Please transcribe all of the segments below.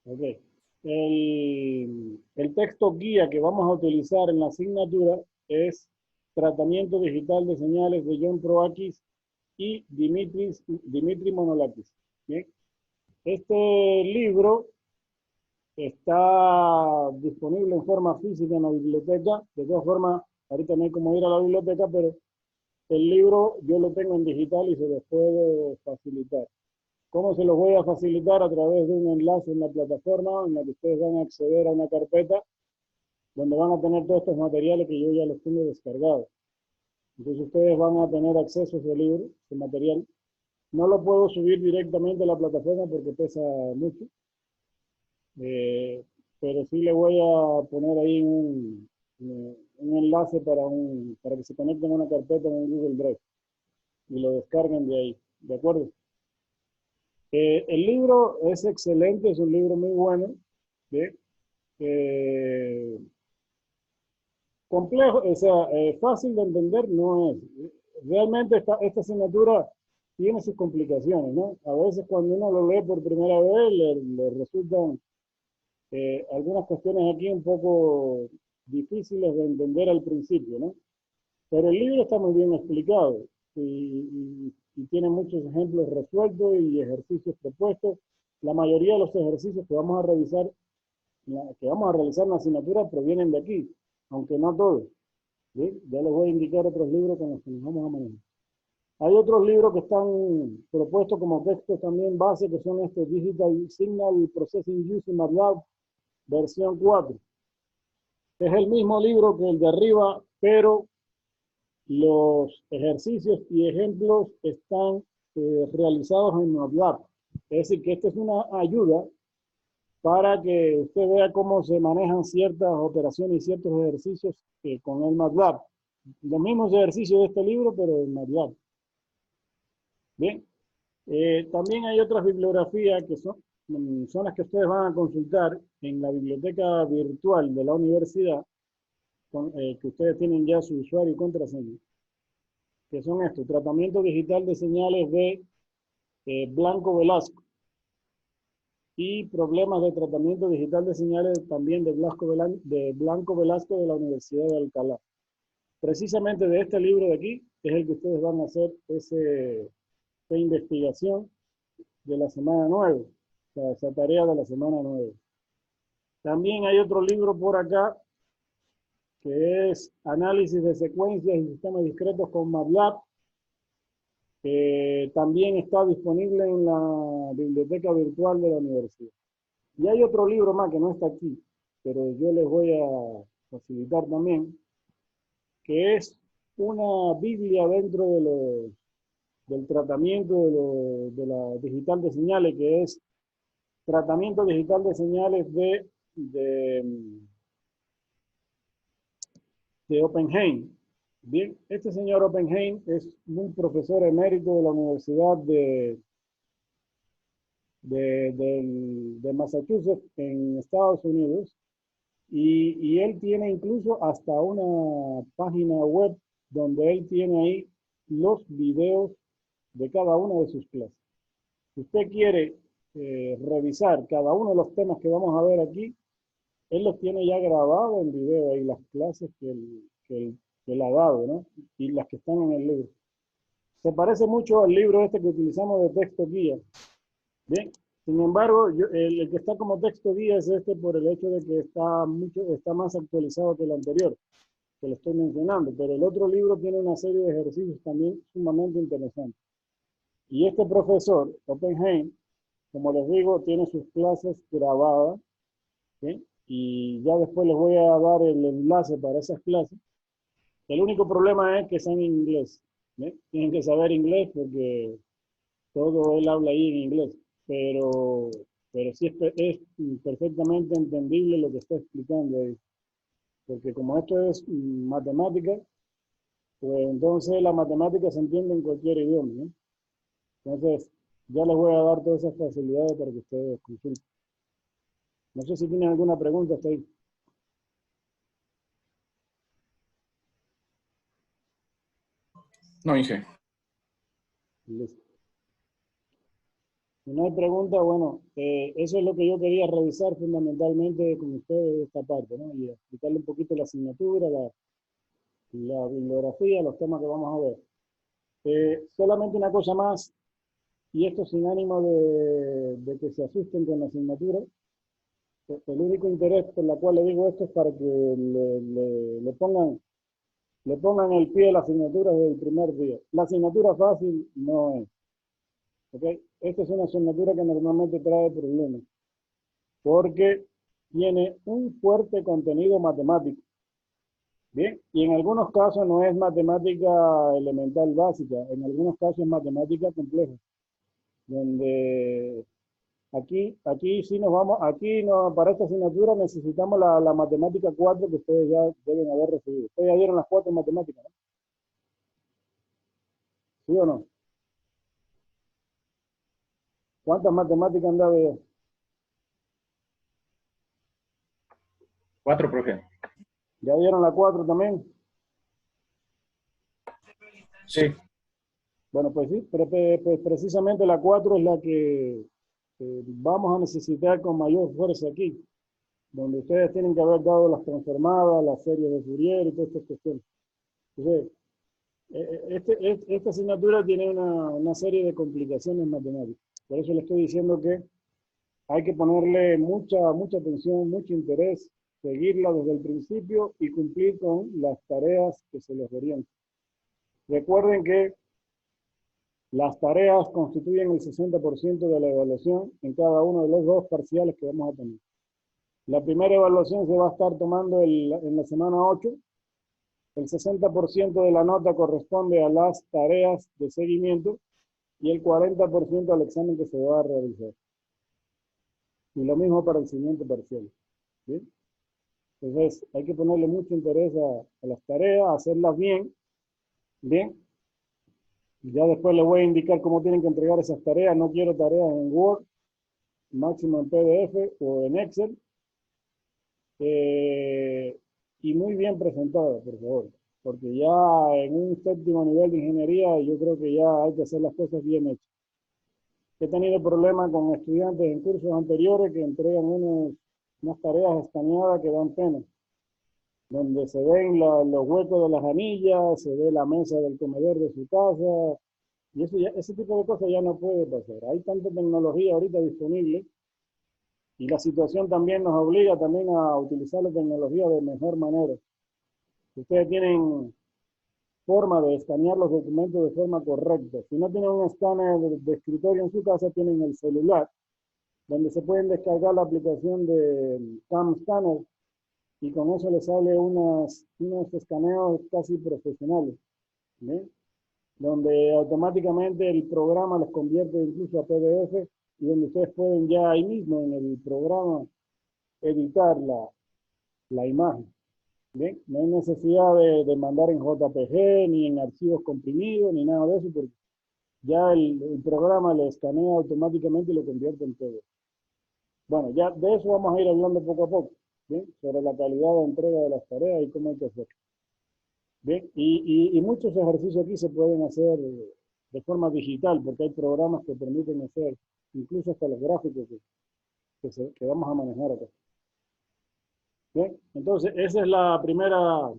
Ok. El texto guía que vamos a utilizar en la asignatura es Tratamiento Digital de Señales de John Proakis y Dimitri Monolakis. ¿Bien? Este libro está disponible en forma física en la biblioteca. De todas formas, ahorita no hay como ir a la biblioteca, pero el libro yo lo tengo en digital y se los puedo facilitar. ¿Cómo se los voy a facilitar? A través de un enlace en la plataforma en la que ustedes van a acceder a una carpeta donde van a tener todos estos materiales que yo ya los tengo descargados. Entonces ustedes van a tener acceso a ese libro, ese material. No lo puedo subir directamente a la plataforma porque pesa mucho, eh, pero sí le voy a poner ahí un enlace para que se conecten a una carpeta en un Google Drive y lo descarguen de ahí. ¿De acuerdo? El libro es excelente, es un libro muy bueno. ¿Sí? Complejo, o sea, fácil de entender no es. Realmente esta asignatura tiene sus complicaciones, ¿no? A veces cuando uno lo lee por primera vez le resultan algunas cuestiones aquí un poco difíciles de entender al principio, ¿no? Pero el libro está muy bien explicado y tiene muchos ejemplos resueltos y ejercicios propuestos. La mayoría de los ejercicios que vamos a revisar, que vamos a realizar en la asignatura provienen de aquí, aunque no todos. ¿Sí? Ya les voy a indicar otros libros con los que nos vamos a manejar. Hay otros libros que están propuestos como textos también base, que son este Digital Signal Processing Using MATLAB, versión 4. Es el mismo libro que el de arriba, pero los ejercicios y ejemplos están realizados en MATLAB. Es decir, que esta es una ayuda para que usted vea cómo se manejan ciertas operaciones y ciertos ejercicios con el MATLAB. Los mismos ejercicios de este libro, pero en MATLAB. Bien. También hay otras bibliografías que son las que ustedes van a consultar en la biblioteca virtual de la universidad, que ustedes tienen ya su usuario y contraseña, que son estos: Tratamiento Digital de Señales de Blanco Velasco y Problemas de Tratamiento Digital de Señales también de Blanco Velasco de la Universidad de Alcalá. Precisamente de este libro de aquí es el que ustedes van a hacer esa investigación de la semana 9, o sea, esa tarea de la semana 9. También hay otro libro por acá que es Análisis de Secuencias y Sistemas Discretos con MATLAB, que también está disponible en la biblioteca virtual de la universidad. Y hay otro libro más que no está aquí, pero yo les voy a facilitar también, que es una Biblia dentro del tratamiento de la digital de señales, que es Tratamiento Digital de Señales de Oppenheim. Bien, este señor Oppenheim es un profesor emérito de la Universidad de Massachusetts en Estados Unidos y él tiene incluso hasta una página web donde él tiene ahí los videos de cada una de sus clases. Si usted quiere revisar cada uno de los temas que vamos a ver aquí, él los tiene ya grabados en video ahí, las clases que él ha dado, ¿no? Y las que están en el libro. Se parece mucho al libro este que utilizamos de texto guía. Bien, sin embargo, el que está como texto guía es este por el hecho de que está más actualizado que el anterior, que lo estoy mencionando, pero el otro libro tiene una serie de ejercicios también sumamente interesantes. Y este profesor, Oppenheim, como les digo, tiene sus clases grabadas, ¿sí? Y ya después les voy a dar el enlace para esas clases. El único problema es que son en inglés, ¿sí? Tienen que saber inglés porque todo él habla ahí en inglés, pero, pero sí es perfectamente entendible lo que está explicando ahí, porque como esto es matemática, pues entonces la matemática se entiende en cualquier idioma, ¿no? Entonces, ya les voy a dar todas esas facilidades para que ustedes consulten. No sé si tienen alguna pregunta hasta ahí. No, Inge. Listo. Si no hay pregunta, bueno, eso es lo que yo quería revisar fundamentalmente con ustedes de esta parte, ¿no? Y explicarle un poquito la asignatura, la bibliografía, los temas que vamos a ver. Solamente una cosa más, y esto sin ánimo de que se asusten con la asignatura. El único interés por la cual le digo esto es para que le pongan el pie a la asignatura desde el primer día. La asignatura fácil no es. ¿Okay? Esta es una asignatura que normalmente trae problemas porque tiene un fuerte contenido matemático. Bien, y en algunos casos no es matemática elemental básica, en algunos casos es matemática compleja, donde aquí sí nos vamos, aquí no, para esta asignatura necesitamos la matemática 4 que ustedes ya deben haber recibido. Ustedes ya dieron las 4 matemáticas, ¿no? ¿Sí o no? ¿Cuántas matemáticas han dado ya? 4, profe. ¿Ya dieron la 4 también? Sí. Bueno, pues sí, pero pues precisamente la 4 es la que vamos a necesitar con mayor fuerza aquí, donde ustedes tienen que haber dado las transformadas, las series de Fourier y todas estas cuestiones. Entonces, esta asignatura tiene una serie de complicaciones matemáticas. Por eso le estoy diciendo que hay que ponerle mucha atención, mucho interés, seguirla desde el principio y cumplir con las tareas que se les orientan. Recuerden que las tareas constituyen el 60% de la evaluación en cada uno de los 2 parciales que vamos a tener. La primera evaluación se va a estar tomando en la semana 8. El 60% de la nota corresponde a las tareas de seguimiento y el 40% al examen que se va a realizar. Y lo mismo para el siguiente parcial. ¿Sí? Entonces, hay que ponerle mucho interés a las tareas, hacerlas bien. Bien. Ya después les voy a indicar cómo tienen que entregar esas tareas. No quiero tareas en Word, máximo en PDF o en Excel. Y muy bien presentadas, por favor. Porque ya en un séptimo nivel de ingeniería yo creo que ya hay que hacer las cosas bien hechas. He tenido problemas con estudiantes en cursos anteriores que entregan unas tareas escaneadas que dan pena, donde se ven los huecos de las anillas, se ve la mesa del comedor de su casa, y ese tipo de cosas ya no puede pasar. Hay tanta tecnología ahorita disponible, y la situación también nos obliga también a utilizar la tecnología de mejor manera. Ustedes tienen forma de escanear los documentos de forma correcta. Si no tienen un escáner de escritorio en su casa, tienen el celular, donde se pueden descargar la aplicación de Cam Scanner y con eso les sale unos escaneos casi profesionales, ¿sí? Donde automáticamente el programa los convierte incluso a PDF y donde ustedes pueden ya ahí mismo en el programa editar la imagen. Bien, no hay necesidad de mandar en JPG, ni en archivos comprimidos, ni nada de eso, porque ya el programa lo escanea automáticamente y lo convierte en PDF. Bueno, ya de eso vamos a ir hablando poco a poco, ¿bien? Sobre la calidad de entrega de las tareas y cómo hay que hacer. Bien, y muchos ejercicios aquí se pueden hacer de forma digital, porque hay programas que permiten hacer incluso hasta los gráficos que vamos a manejar acá. Bien, entonces esa es la primera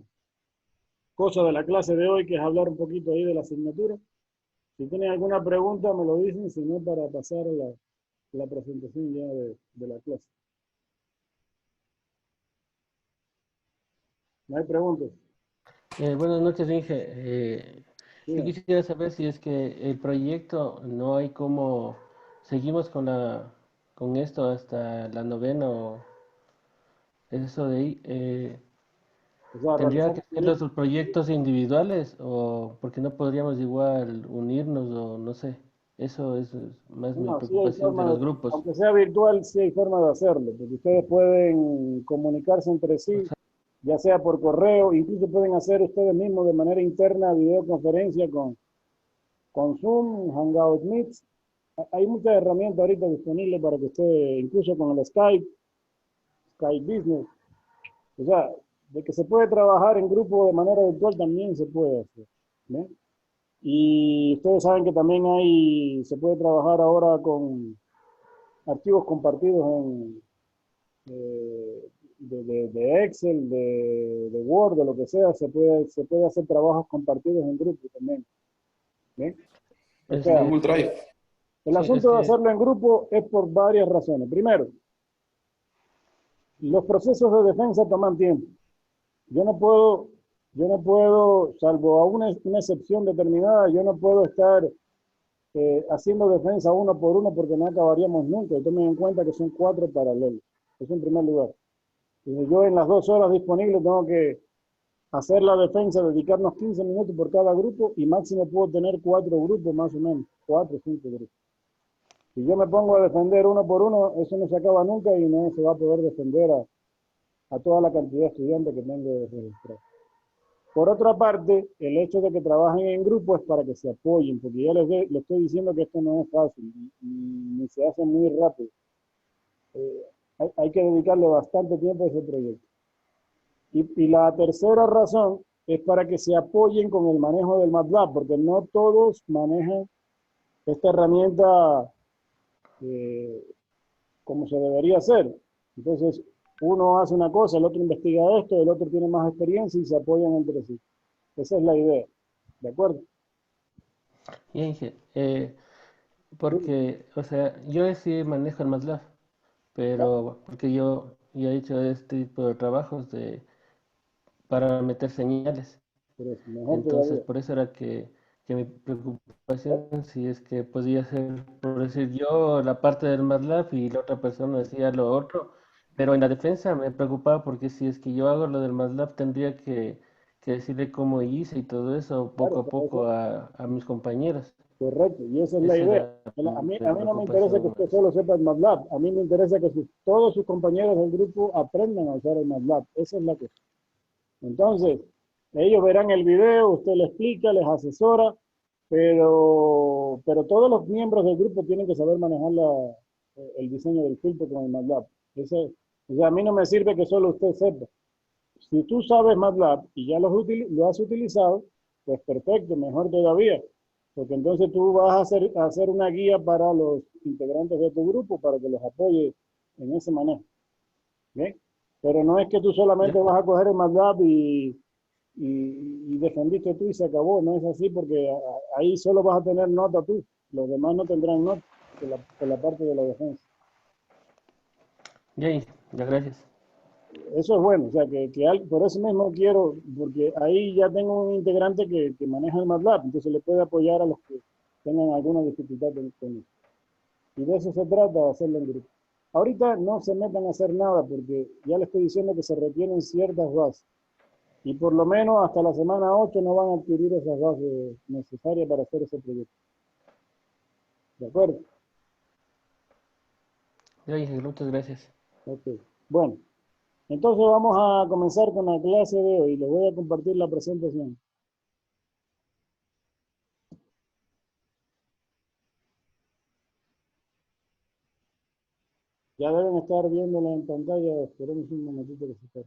cosa de la clase de hoy, que es hablar un poquito ahí de la asignatura. Si tienen alguna pregunta me lo dicen, si no para pasar a la presentación ya de la clase. ¿No hay preguntas? Buenas noches, Inge. Yo Sí. quisiera saber si es que el proyecto no hay cómo seguimos con esto hasta la novena o eso de ahí. O sea, ¿Tendría realizar que el ser proyecto. los proyectos individuales o porque no podríamos igual unirnos o no sé? Eso es más mi No, sí hay preocupación de forma los de, grupos. aunque sea virtual, sí hay forma de hacerlo, porque ustedes pueden comunicarse entre O sí, sea, ya sea por correo, incluso pueden hacer ustedes mismos de manera interna videoconferencia con Zoom, Hangout Meet. Hay muchas herramientas ahorita disponibles para que ustedes, incluso con el Skype Business, o sea, de que se puede trabajar en grupo de manera virtual también se puede hacer, ¿no? Y ustedes saben que también se puede trabajar ahora archivos compartidos en, de Excel, de Word, de lo que sea, se puede hacer trabajos compartidos en grupo también. ¿Bien? O Es sea, que, Google Drive. el sí, es asunto de que, hacerlo en grupo es por varias razones. Primero, los procesos de defensa toman tiempo. Yo no puedo, yo no puedo, salvo a una excepción determinada, yo no puedo estar haciendo defensa uno por uno porque no acabaríamos nunca. Y tomen en cuenta que son 4 paralelos. Eso en primer lugar. Entonces, yo en las 2 horas disponibles tengo que hacer la defensa, dedicarnos 15 minutos por cada grupo y máximo puedo tener 4 grupos más o menos, 4 o 5 grupos. Si yo me pongo a defender uno por uno, eso no se acaba nunca y no se va a poder defender a toda la cantidad de estudiantes que tengo registrados. Por otra parte, el hecho de que trabajen en grupo es para que se apoyen, porque ya les estoy diciendo que esto no es fácil, ni se hace muy rápido. Hay que dedicarle bastante tiempo a ese proyecto. Y la tercera razón es para que se apoyen con el manejo del MATLAB, porque no todos manejan esta herramienta eh, como se debería hacer. Entonces, uno hace una cosa, el otro investiga esto, el otro tiene más experiencia y se apoyan entre sí. Esa es la idea. ¿De acuerdo? ya dije, porque, o sea, yo sí manejo el MATLAB, pero porque yo ya he hecho este tipo de trabajos para meter señales. Pero es mejor Entonces, todavía. por eso era que mi preocupación, si es que podía ser, por decir yo, la parte del MATLAB y la otra persona decía lo otro, pero en la defensa me preocupaba porque si es que yo hago lo del MATLAB, tendría que decirle cómo hice y todo eso poco Claro, a pero eso poco a mis compañeros. correcto, y esa es la Esa idea. era A mi mí no me interesa que preocupación usted más. solo sepa el MATLAB, a mí me interesa que todos sus compañeros del grupo aprendan a usar el MATLAB. Esa es la cosa. Entonces, ellos verán el video, usted les explica, les asesora, pero todos los miembros del grupo tienen que saber manejar el diseño del filtro con el MATLAB. O sea, a mí no me sirve que solo usted sepa. Si tú sabes MATLAB y ya lo has utilizado, pues perfecto, mejor todavía, porque entonces tú vas a hacer una guía para los integrantes de tu grupo para que los apoye en ese manejo. ¿Bien? Pero no es que tú solamente Ya, vas a coger el MATLAB y defendiste tú y se acabó, no es así porque ahí solo vas a tener nota tú, los demás no tendrán nota por la parte de la defensa. ya, ya, gracias. Eso es bueno, o sea, por eso mismo quiero, porque ahí ya tengo un integrante que maneja el MATLAB, entonces le puede apoyar a los que tengan alguna dificultad con eso. Y de eso se trata, de hacerlo en grupo. Ahorita no se metan a hacer nada porque ya le estoy diciendo que se requieren ciertas bases. Y por lo menos hasta la semana 8 no van a adquirir esas bases necesarias para hacer ese proyecto. ¿De acuerdo? Ya dije, muchas gracias. Ok. Bueno, entonces vamos a comenzar con la clase de hoy. Les voy a compartir la presentación. Ya deben estar viéndola en pantalla. Esperemos un momentito que se esté.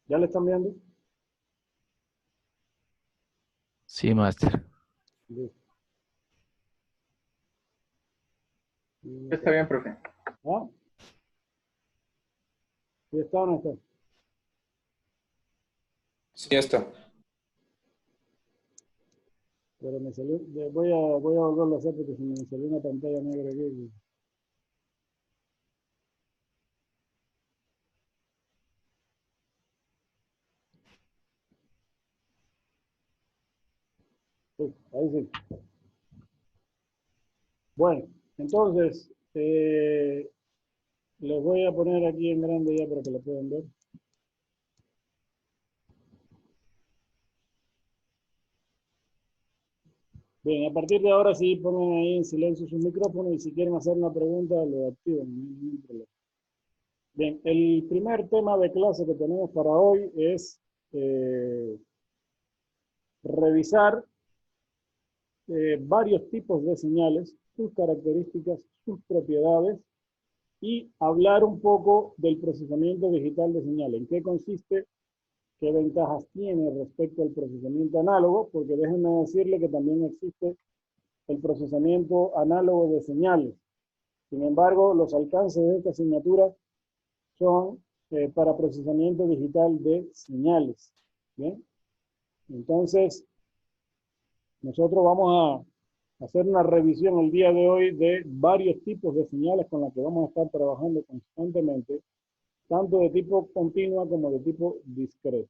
¿Ya le están viendo? Sí, máster. Listo. Está bien, profe. ¿Ah? ¿Sí está o no está? Sí, ya está. Pero me salió, voy a volverlo a hacer porque se me salió una pantalla negra aquí. Sí, ahí sí. Bueno, entonces, les voy a poner aquí en grande ya para que lo puedan ver. Bien, a partir de ahora sí pongan ahí en silencio sus micrófonos y si quieren hacer una pregunta lo activan, no hay ningún problema. Bien, el primer tema de clase que tenemos para hoy es eh, revisar varios tipos de señales, sus características, sus propiedades y hablar un poco del procesamiento digital de señales. ¿En qué consiste? ¿Qué ventajas tiene respecto al procesamiento análogo? Porque déjenme decirle que también existe el procesamiento análogo de señales. Sin embargo, los alcances de esta asignatura son para procesamiento digital de señales. ¿Bien? Entonces, nosotros vamos a hacer una revisión el día de hoy de varios tipos de señales con las que vamos a estar trabajando constantemente, tanto de tipo continua como de tipo discreto.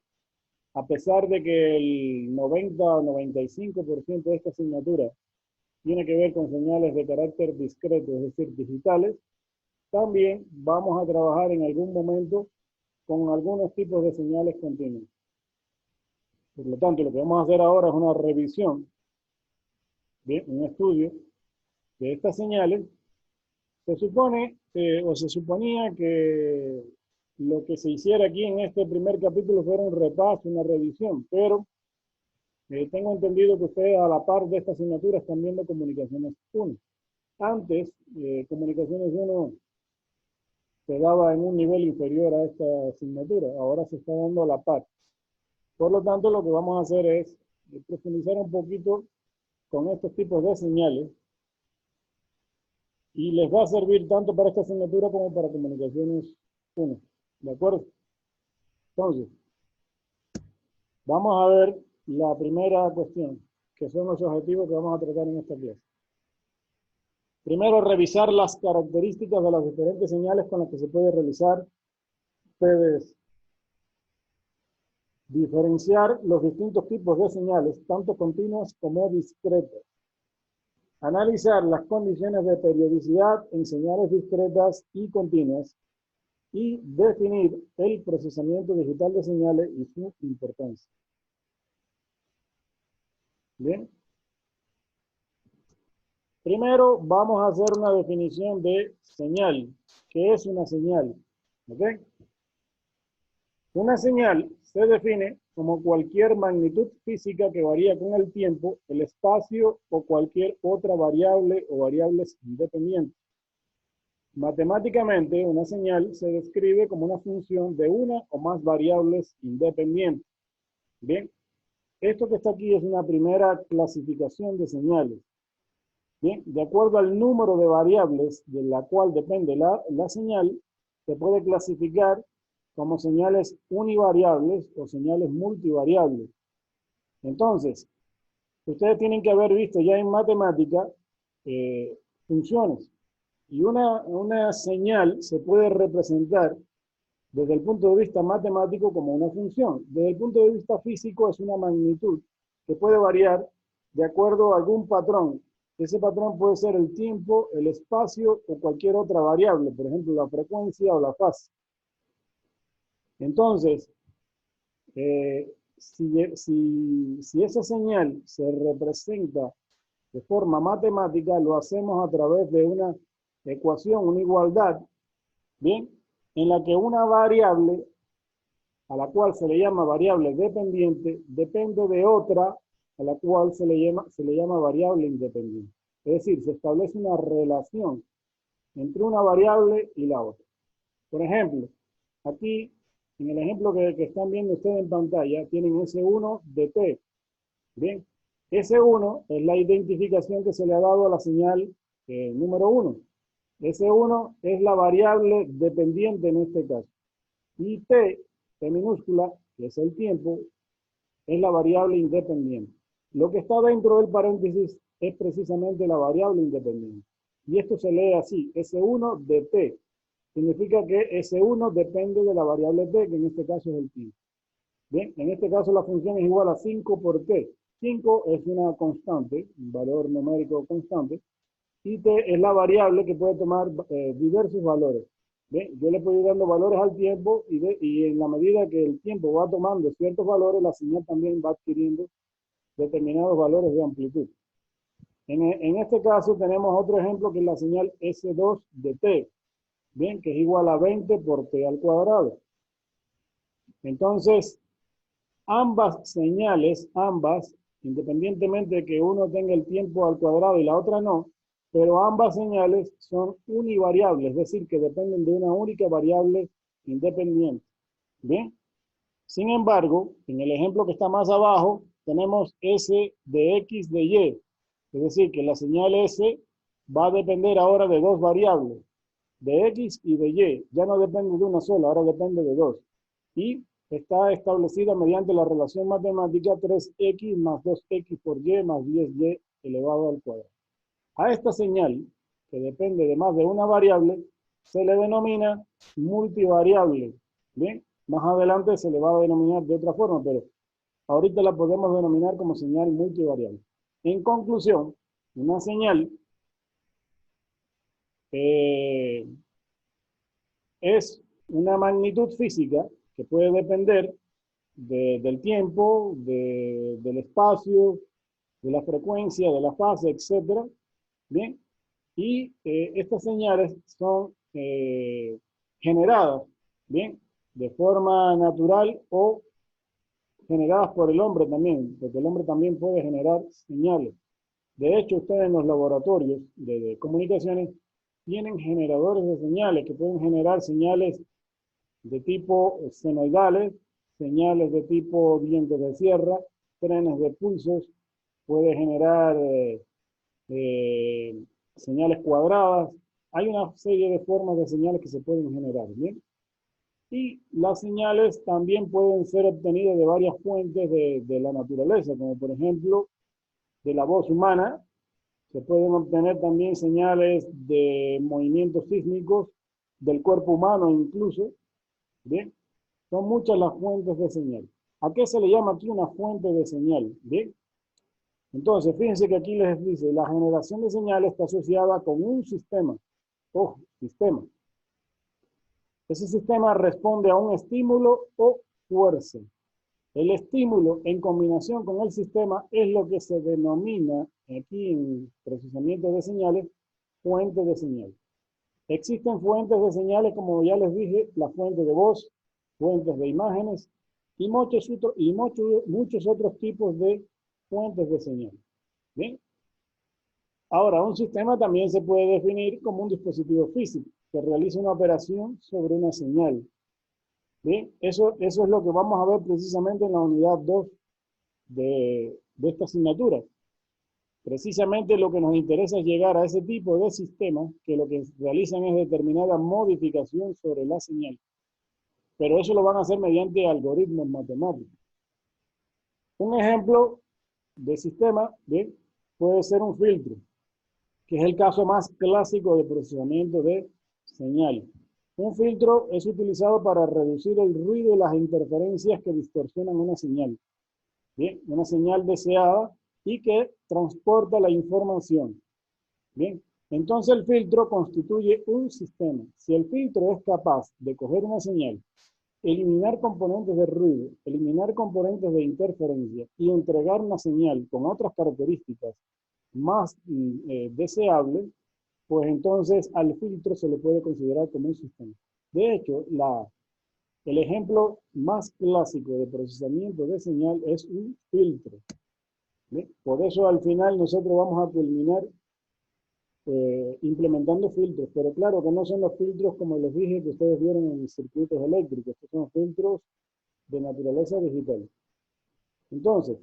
A pesar de que el 90 o 95% de esta asignatura tiene que ver con señales de carácter discreto, es decir, digitales, también vamos a trabajar en algún momento con algunos tipos de señales continuas. Por lo tanto, lo que vamos a hacer ahora es una revisión, bien, un estudio de estas señales. Se supone o se suponía que lo que se hiciera aquí en este primer capítulo fuera un repaso, una revisión, pero tengo entendido que ustedes a la par de esta asignatura están viendo Comunicaciones 1. Antes, Comunicaciones 1 se daba en un nivel inferior a esta asignatura, ahora se está dando a la par. Por lo tanto, lo que vamos a hacer es profundizar un poquito con estos tipos de señales y les va a servir tanto para esta asignatura como para Comunicaciones 1. ¿De acuerdo? Entonces, vamos a ver la primera cuestión, que son los objetivos que vamos a tratar en esta clase. Primero, revisar las características de las diferentes señales con las que se puede realizar PDS. Diferenciar los distintos tipos de señales, tanto continuas como discretas. Analizar las condiciones de periodicidad en señales discretas y continuas. Y definir el procesamiento digital de señales y su importancia. Bien. Primero vamos a hacer una definición de señal. ¿Qué es una señal? ¿Ok? Una señal se define como cualquier magnitud física que varía con el tiempo, el espacio o cualquier otra variable o variables independientes. Matemáticamente, una señal se describe como una función de una o más variables independientes. Bien, esto que está aquí es una primera clasificación de señales. Bien, de acuerdo al número de variables de la cual depende la señal, se puede clasificar como señales univariables o señales multivariables. Entonces, ustedes tienen que haber visto ya en matemática funciones. Y una señal se puede representar desde el punto de vista matemático como una función. Desde el punto de vista físico es una magnitud que puede variar de acuerdo a algún patrón. Ese patrón puede ser el tiempo, el espacio o cualquier otra variable, por ejemplo, la frecuencia o la fase. Entonces, si esa señal se representa de forma matemática, lo hacemos a través de una ecuación, una igualdad, ¿bien? En la que una variable, a la cual se le llama variable dependiente, depende de otra, a la cual se le llama variable independiente. Es decir, se establece una relación entre una variable y la otra. Por ejemplo, aquí, en el ejemplo que están viendo ustedes en pantalla, tienen S1 de T. Bien, S1 es la identificación que se le ha dado a la señal número 1. S1 es la variable dependiente en este caso. Y T minúscula, que es el tiempo, es la variable independiente. Lo que está dentro del paréntesis es precisamente la variable independiente. Y esto se lee así, S1 de T. Significa que S1 depende de la variable T, que en este caso es el tiempo. Bien, en este caso la función es igual a 5 por T. 5 es una constante, un valor numérico constante, y T es la variable que puede tomar diversos valores. ¿Bien? Yo le puedo ir dando valores al tiempo y en la medida que el tiempo va tomando ciertos valores, la señal también va adquiriendo determinados valores de amplitud. En este caso tenemos otro ejemplo que es la señal S2 de T, ¿bien? Que es igual a 20 por T al cuadrado. Entonces, ambas señales, independientemente de que uno tenga el tiempo al cuadrado y la otra no, pero ambas señales son univariables, es decir, que dependen de una única variable independiente. Bien. Sin embargo, en el ejemplo que está más abajo, tenemos S de X de Y. Es decir, que la señal S va a depender ahora de dos variables, de X y de Y. Ya no depende de una sola, ahora depende de dos. Y está establecida mediante la relación matemática 3X más 2X por Y más 10Y elevado al cuadrado. A esta señal, que depende de más de una variable, se le denomina multivariable. Bien, más adelante se le va a denominar de otra forma, pero ahorita la podemos denominar como señal multivariable. En conclusión, una señal es una magnitud física que puede depender del tiempo, del espacio, de la frecuencia, de la fase, etc. Bien, y estas señales son generadas, bien, de forma natural o generadas por el hombre también, porque el hombre también puede generar señales. De hecho, ustedes en los laboratorios de comunicaciones tienen generadores de señales que pueden generar señales de tipo senoidales, señales de tipo dientes de sierra, trenes de pulsos, puede generar señales cuadradas. Hay una serie de formas de señales que se pueden generar, ¿bien? Y las señales también pueden ser obtenidas de varias fuentes de la naturaleza, como por ejemplo de la voz humana. Se pueden obtener también señales de movimientos sísmicos, del cuerpo humano incluso. ¿Bien? Son muchas las fuentes de señal. ¿A qué se le llama aquí una fuente de señal? ¿Bien? Entonces, fíjense que aquí les dice, la generación de señales está asociada con un sistema. Ojo, sistema. Ese sistema responde a un estímulo o fuerza. El estímulo en combinación con el sistema es lo que se denomina aquí en procesamiento de señales, fuente de señal. Existen fuentes de señales, como ya les dije, la fuente de voz, fuentes de imágenes y muchos otros tipos de fuentes de señal. ¿Bien? Ahora, un sistema también se puede definir como un dispositivo físico que realiza una operación sobre una señal. Bien, eso es lo que vamos a ver precisamente en la unidad 2 de esta asignatura. Precisamente lo que nos interesa es llegar a ese tipo de sistemas que lo que realizan es determinada modificación sobre la señal. Pero eso lo van a hacer mediante algoritmos matemáticos. Un ejemplo de sistema, ¿bien?, puede ser un filtro, que es el caso más clásico de procesamiento de señal. Un filtro es utilizado para reducir el ruido y las interferencias que distorsionan una señal. Bien, una señal deseada y que transporta la información. Bien, entonces el filtro constituye un sistema. Si el filtro es capaz de coger una señal, eliminar componentes de ruido, eliminar componentes de interferencia y entregar una señal con otras características más deseables, pues entonces al filtro se le puede considerar como un sistema. De hecho, el ejemplo más clásico de procesamiento de señal es un filtro. ¿Bien? Por eso al final nosotros vamos a culminar implementando filtros, pero claro que no son los filtros como les dije que ustedes vieron en circuitos eléctricos, estos son filtros de naturaleza digital. Entonces,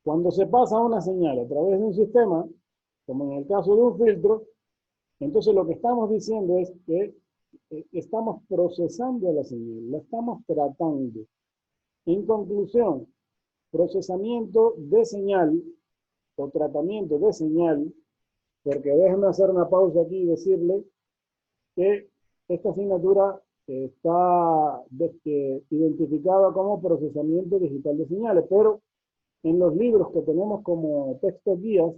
cuando se pasa una señal a través de un sistema, como en el caso de un filtro, entonces lo que estamos diciendo es que estamos procesando la señal, la estamos tratando. En conclusión, procesamiento de señal o tratamiento de señal, porque déjenme hacer una pausa aquí y decirle que esta asignatura está identificada como procesamiento digital de señales, pero en los libros que tenemos como textos guías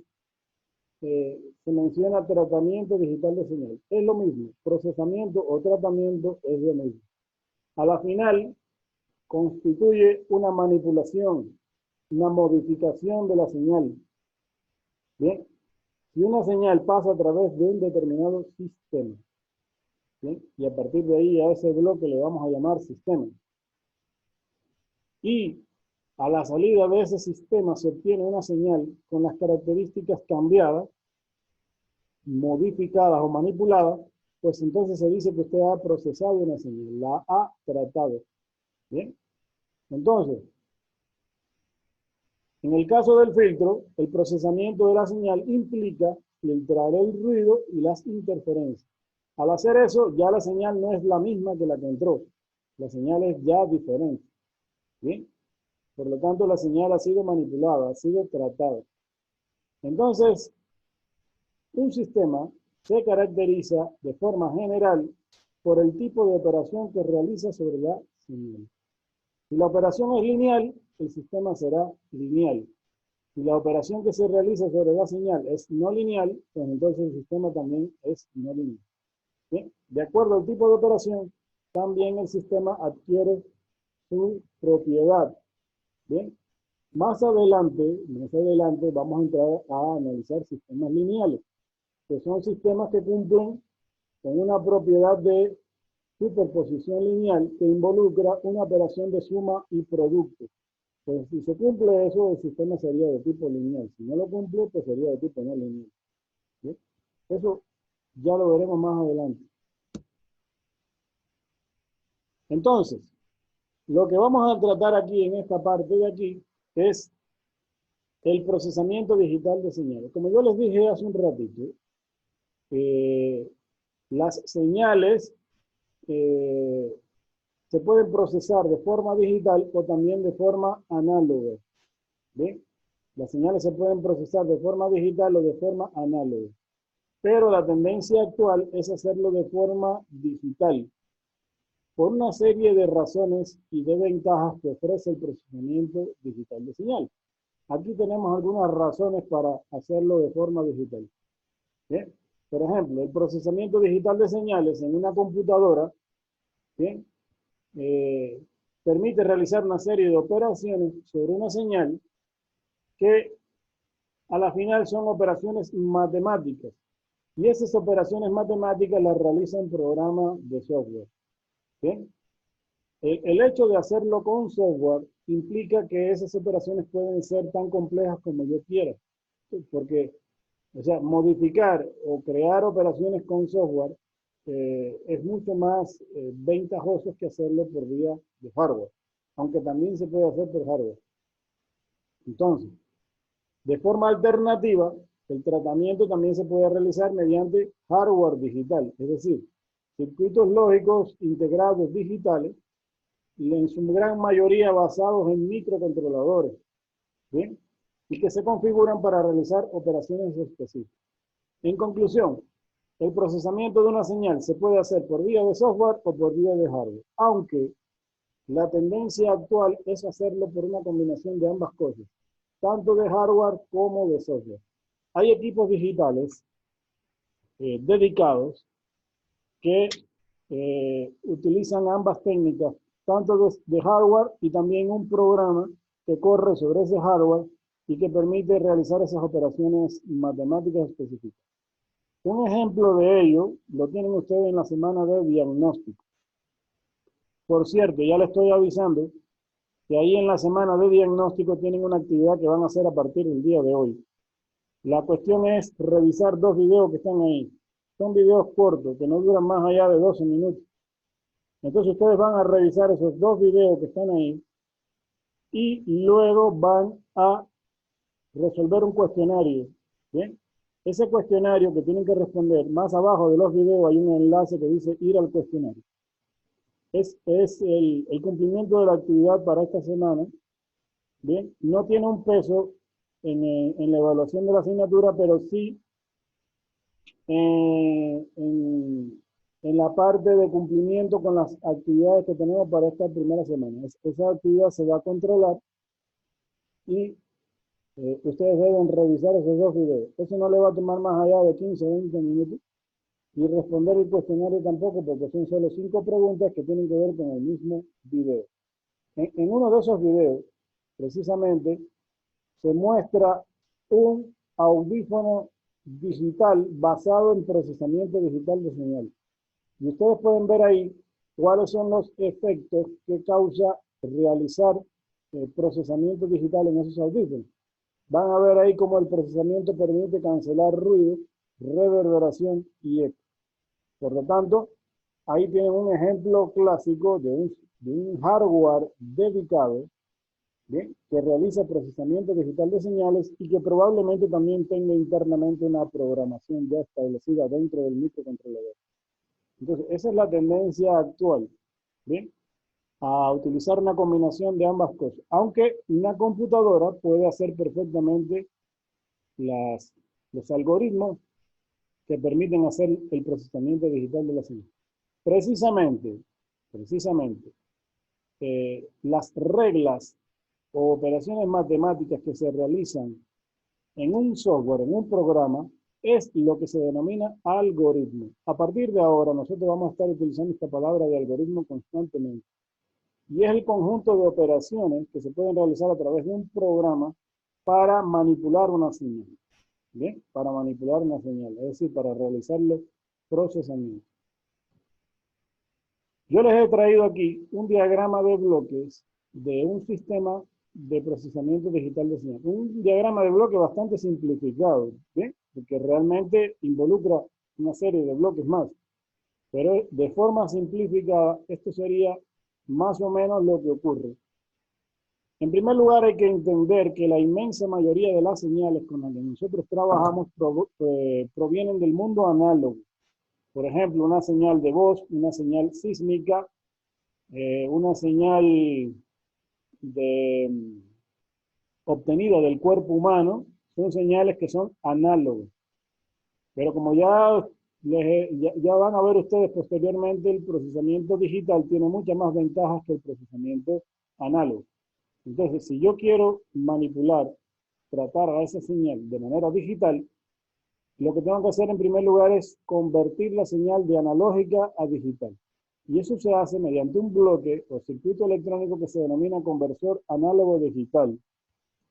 se menciona tratamiento digital de señal. Es lo mismo, procesamiento o tratamiento es lo mismo. A la final, constituye una manipulación, una modificación de la señal. Bien, si una señal pasa a través de un determinado sistema, ¿bien?, y a partir de ahí a ese bloque le vamos a llamar sistema. Y a la salida de ese sistema se obtiene una señal con las características cambiadas, modificadas o manipuladas, pues entonces se dice que usted ha procesado una señal, la ha tratado. ¿Bien? Entonces, en el caso del filtro, el procesamiento de la señal implica filtrar el ruido y las interferencias. Al hacer eso, ya la señal no es la misma que la que entró. La señal es ya diferente. ¿Bien? Por lo tanto, la señal ha sido manipulada, ha sido tratada. Entonces, un sistema se caracteriza de forma general por el tipo de operación que realiza sobre la señal. Si la operación es lineal, el sistema será lineal. Si la operación que se realiza sobre la señal es no lineal, pues entonces el sistema también es no lineal. ¿Bien? De acuerdo al tipo de operación, también el sistema adquiere su propiedad. ¿Bien? Más adelante vamos a entrar a analizar sistemas lineales, que son sistemas que cumplen con una propiedad de superposición lineal que involucra una operación de suma y producto. Pues si se cumple eso, el sistema sería de tipo lineal. Si no lo cumple, pues sería de tipo no lineal. ¿Sí? Eso ya lo veremos más adelante. Entonces, lo que vamos a tratar aquí en esta parte de aquí es el procesamiento digital de señales. Como yo les dije hace un ratito, las señales se pueden procesar de forma digital o también de forma análoga. ¿Bien? Las señales se pueden procesar de forma digital o de forma análoga. Pero la tendencia actual es hacerlo de forma digital, por una serie de razones y de ventajas que ofrece el procesamiento digital de señal. Aquí tenemos algunas razones para hacerlo de forma digital. ¿Bien? Por ejemplo, el procesamiento digital de señales en una computadora, ¿bien? Permite realizar una serie de operaciones sobre una señal que a la final son operaciones matemáticas. Y esas operaciones matemáticas las realiza un programa de software. ¿Bien? El hecho de hacerlo con software implica que esas operaciones pueden ser tan complejas como yo quiera. Porque, o sea, modificar o crear operaciones con software es mucho más ventajoso que hacerlo por vía de hardware. Aunque también se puede hacer por hardware. Entonces, de forma alternativa, el tratamiento también se puede realizar mediante hardware digital, es decir, circuitos lógicos integrados digitales, y en su gran mayoría basados en microcontroladores, ¿bien? Y que se configuran para realizar operaciones específicas. En conclusión, el procesamiento de una señal se puede hacer por vía de software o por vía de hardware, aunque la tendencia actual es hacerlo por una combinación de ambas cosas, tanto de hardware como de software. Hay equipos digitales dedicados que utilizan ambas técnicas, tanto de hardware y también un programa que corre sobre ese hardware y que permite realizar esas operaciones matemáticas específicas. Un ejemplo de ello lo tienen ustedes en la semana de diagnóstico. Por cierto, ya les estoy avisando que ahí en la semana de diagnóstico tienen una actividad que van a hacer a partir del día de hoy. La cuestión es revisar dos videos que están ahí. Son videos cortos, que no duran más allá de 12 minutos. Entonces ustedes van a revisar esos dos videos que están ahí y luego van a resolver un cuestionario. ¿Bien? Ese cuestionario que tienen que responder, más abajo de los videos hay un enlace que dice ir al cuestionario. Es el cumplimiento de la actividad para esta semana. Bien, no tiene un peso en la evaluación de la asignatura, pero sí en la parte de cumplimiento con las actividades que tenemos para esta primera semana. Esa actividad se va a controlar y ustedes deben revisar esos dos videos. Eso no le va a tomar más allá de 15 o 20 minutos. Y responder el cuestionario tampoco, porque son solo 5 preguntas que tienen que ver con el mismo video. En uno de esos videos, precisamente, se muestra un audífono digital basado en procesamiento digital de señal. Y ustedes pueden ver ahí cuáles son los efectos que causa realizar procesamiento digital en esos audífonos. Van a ver ahí cómo el procesamiento permite cancelar ruido reverberación y eco. Por lo tanto, ahí tienen un ejemplo clásico de un hardware dedicado, ¿bien?, que realiza procesamiento digital de señales y que probablemente también tenga internamente una programación ya establecida dentro del microcontrolador. Entonces, esa es la tendencia actual, ¿bien?, a utilizar una combinación de ambas cosas, aunque una computadora puede hacer perfectamente los algoritmos que permiten hacer el procesamiento digital de la señal. Precisamente, las reglas o operaciones matemáticas que se realizan en un software, en un programa, es lo que se denomina algoritmo. A partir de ahora, nosotros vamos a estar utilizando esta palabra de algoritmo constantemente. Y es el conjunto de operaciones que se pueden realizar a través de un programa para manipular una señal. ¿Bien? Para manipular una señal, es decir, para realizarle procesamiento. Yo les he traído aquí un diagrama de bloques de un sistema de procesamiento digital de señal. Un diagrama de bloques bastante simplificado, ¿bien?, porque realmente involucra una serie de bloques más. Pero de forma simplificada, esto sería más o menos lo que ocurre. En primer lugar, hay que entender que la inmensa mayoría de las señales con las que nosotros trabajamos provienen del mundo análogo. Por ejemplo, una señal de voz, una señal sísmica, una señal obtenida del cuerpo humano, son señales que son análogas. Pero como ya van a ver ustedes posteriormente, el procesamiento digital tiene muchas más ventajas que el procesamiento análogo. Entonces, si yo quiero manipular, tratar a esa señal de manera digital, lo que tengo que hacer en primer lugar es convertir la señal de analógica a digital. Y eso se hace mediante un bloque o circuito electrónico que se denomina conversor análogo digital.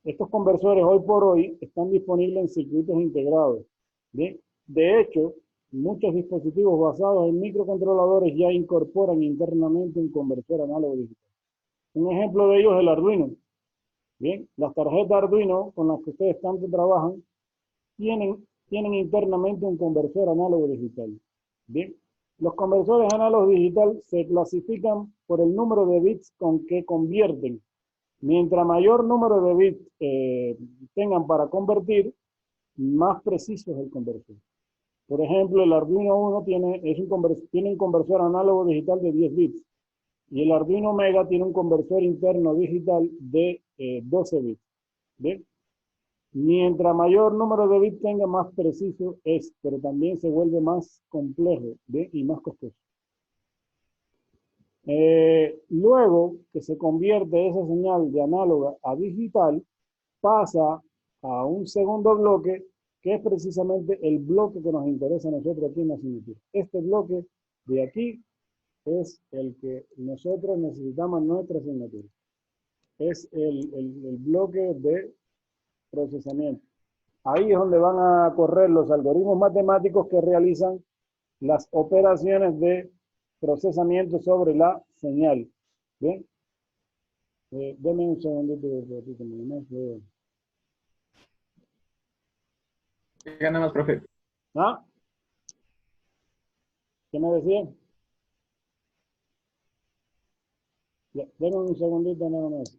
Estos conversores hoy por hoy están disponibles en circuitos integrados. ¿Bien? De hecho, muchos dispositivos basados en microcontroladores ya incorporan internamente un conversor análogo digital. Un ejemplo de ello es el Arduino. Bien, las tarjetas Arduino con las que ustedes tanto trabajan tienen internamente un conversor análogo digital. Bien, los conversores análogo digital se clasifican por el número de bits con que convierten. Mientras mayor número de bits tengan para convertir, más preciso es el conversor. Por ejemplo, el Arduino 1 tiene un conversor análogo digital de 10 bits. Y el Arduino Mega tiene un conversor interno digital de 12 bits. ¿Bien? Mientras mayor número de bits tenga, más preciso es, pero también se vuelve más complejo, ¿bien?, y más costoso. Luego que se convierte esa señal de análoga a digital, pasa a un segundo bloque, que es precisamente el bloque que nos interesa a nosotros aquí en la asignatura. Este bloque de aquí es el que nosotros necesitamos en nuestra asignatura. Es el bloque de procesamiento. Ahí es donde van a correr los algoritmos matemáticos que realizan las operaciones de procesamiento sobre la señal. ¿Bien? Denme un segundito. ¿Qué nada más, profe? ¿Ah? ¿Qué me decía? Ya, denme un segundito nada más.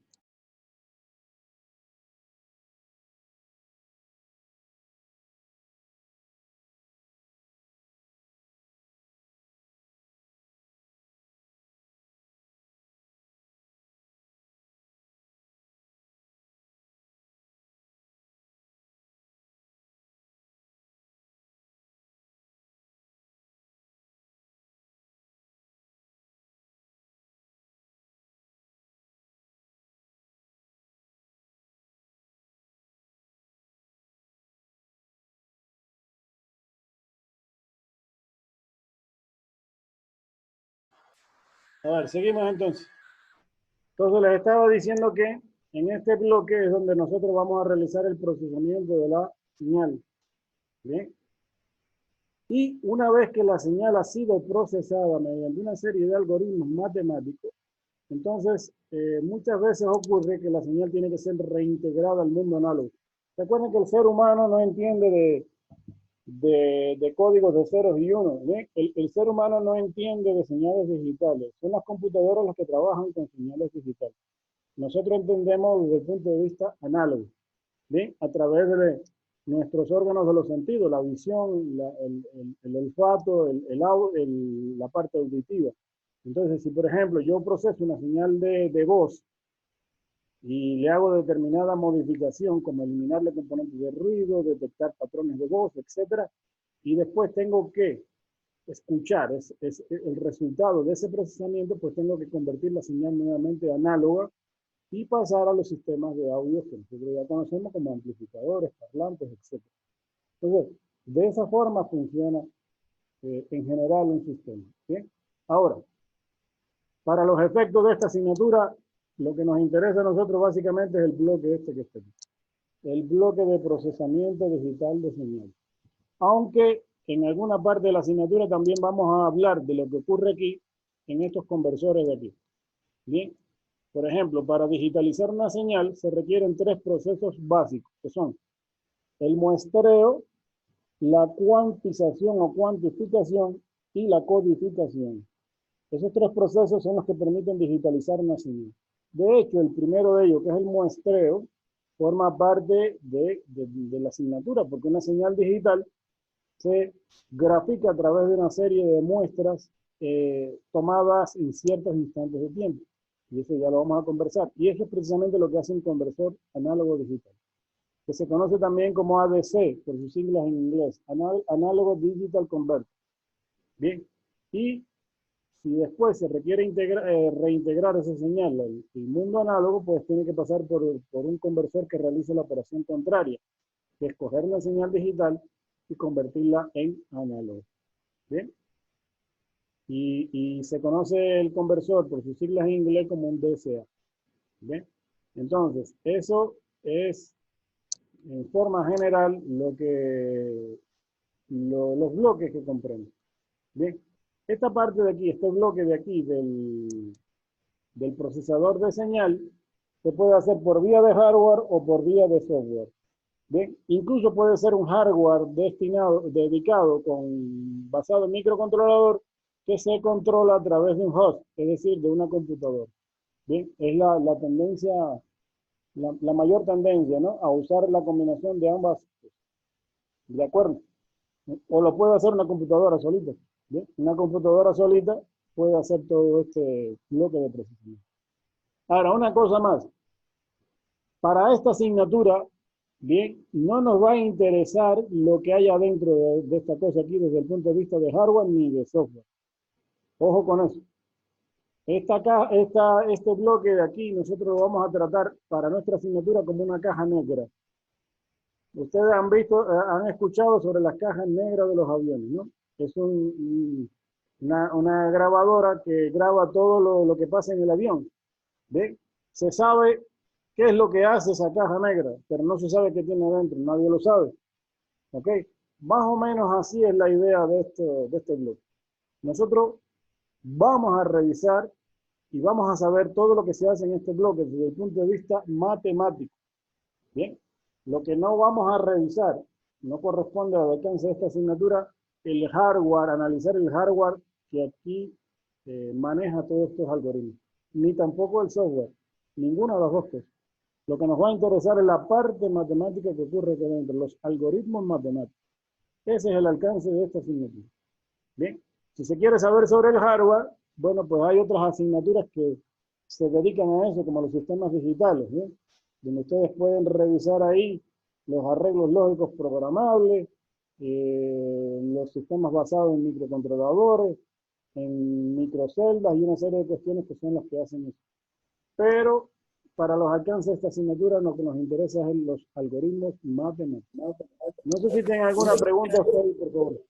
A ver, seguimos entonces. Entonces les estaba diciendo que en este bloque es donde nosotros vamos a realizar el procesamiento de la señal. ¿Bien? Y una vez que la señal ha sido procesada mediante una serie de algoritmos matemáticos, entonces muchas veces ocurre que la señal tiene que ser reintegrada al mundo análogo. Recuerden que el ser humano no entiende de códigos de ceros y unos. ¿Ven? El ser humano no entiende de señales digitales. Son las computadoras las que trabajan con señales digitales. Nosotros entendemos desde el punto de vista análogo, ¿bien? A través de nuestros órganos de los sentidos, la visión, el olfato, la parte auditiva. Entonces, si por ejemplo yo proceso una señal de voz y le hago determinada modificación, como eliminarle componentes de ruido, detectar patrones de voz, etcétera, y después tengo que escuchar el resultado de ese procesamiento, pues tengo que convertir la señal nuevamente análoga y pasar a los sistemas de audio que nosotros ya conocemos como amplificadores, parlantes, etc. Entonces, de esa forma funciona en general un sistema. ¿Bien? Ahora, para los efectos de esta asignatura, lo que nos interesa a nosotros básicamente es el bloque este que está aquí. El bloque de procesamiento digital de señal. Aunque en alguna parte de la asignatura también vamos a hablar de lo que ocurre aquí en estos conversores de aquí. Bien. Por ejemplo, para digitalizar una señal se requieren tres procesos básicos, que son el muestreo, la cuantización o cuantificación y la codificación. Esos tres procesos son los que permiten digitalizar una señal. De hecho, el primero de ellos, que es el muestreo, forma parte de la asignatura, porque una señal digital se grafica a través de una serie de muestras tomadas en ciertos instantes de tiempo. Y eso ya lo vamos a conversar. Y eso es precisamente lo que hace un conversor análogo digital, que se conoce también como ADC, por sus siglas en inglés, Analog Digital Converter. Bien, y si después se requiere reintegrar esa señal al mundo análogo, pues tiene que pasar por un conversor que realice la operación contraria, que es coger una señal digital y convertirla en análogo. Bien. Y se conoce el conversor por sus siglas en inglés como un DCA. ¿Bien? Entonces, eso es en forma general los bloques que comprenden. Bien, esta parte de aquí, este bloque de aquí del procesador de señal, se puede hacer por vía de hardware o por vía de software. Bien, incluso puede ser un hardware dedicado basado en microcontrolador que se controla a través de un host, es decir, de una computadora. Bien, es la tendencia, la mayor tendencia, ¿no? A usar la combinación de ambas, ¿de acuerdo? O lo puede hacer una computadora solita. ¿Bien? Una computadora solita puede hacer todo este bloque de procesamiento. Ahora, una cosa más. Para esta asignatura, bien, no nos va a interesar lo que hay adentro de esta cosa aquí desde el punto de vista de hardware ni de software. Ojo con eso. Este bloque de aquí nosotros lo vamos a tratar para nuestra asignatura como una caja negra. Ustedes han escuchado sobre las cajas negras de los aviones, ¿no? Es una grabadora que graba todo lo que pasa en el avión. ¿Ve? Se sabe qué es lo que hace esa caja negra, pero no se sabe qué tiene adentro, nadie lo sabe. ¿Ok? Más o menos así es la idea de este bloque. Nosotros vamos a revisar y vamos a saber todo lo que se hace en este bloque desde el punto de vista matemático. Bien, lo que no vamos a revisar, no corresponde al alcance de esta asignatura, el hardware, analizar el hardware que aquí maneja todos estos algoritmos, ni tampoco el software, ninguna de las dos cosas. Lo que nos va a interesar es la parte matemática que ocurre aquí dentro, los algoritmos matemáticos. Ese es el alcance de esta asignatura. Bien, si se quiere saber sobre el hardware, bueno, pues hay otras asignaturas que se dedican a eso, como los sistemas digitales, ¿no? Donde ustedes pueden revisar ahí los arreglos lógicos programables, los sistemas basados en microcontroladores, en microceldas y una serie de cuestiones que son las que hacen eso. Pero para los alcances de esta asignatura lo que nos interesa es los algoritmos matemáticos. No sé si tienen alguna pregunta ustedes, por favor.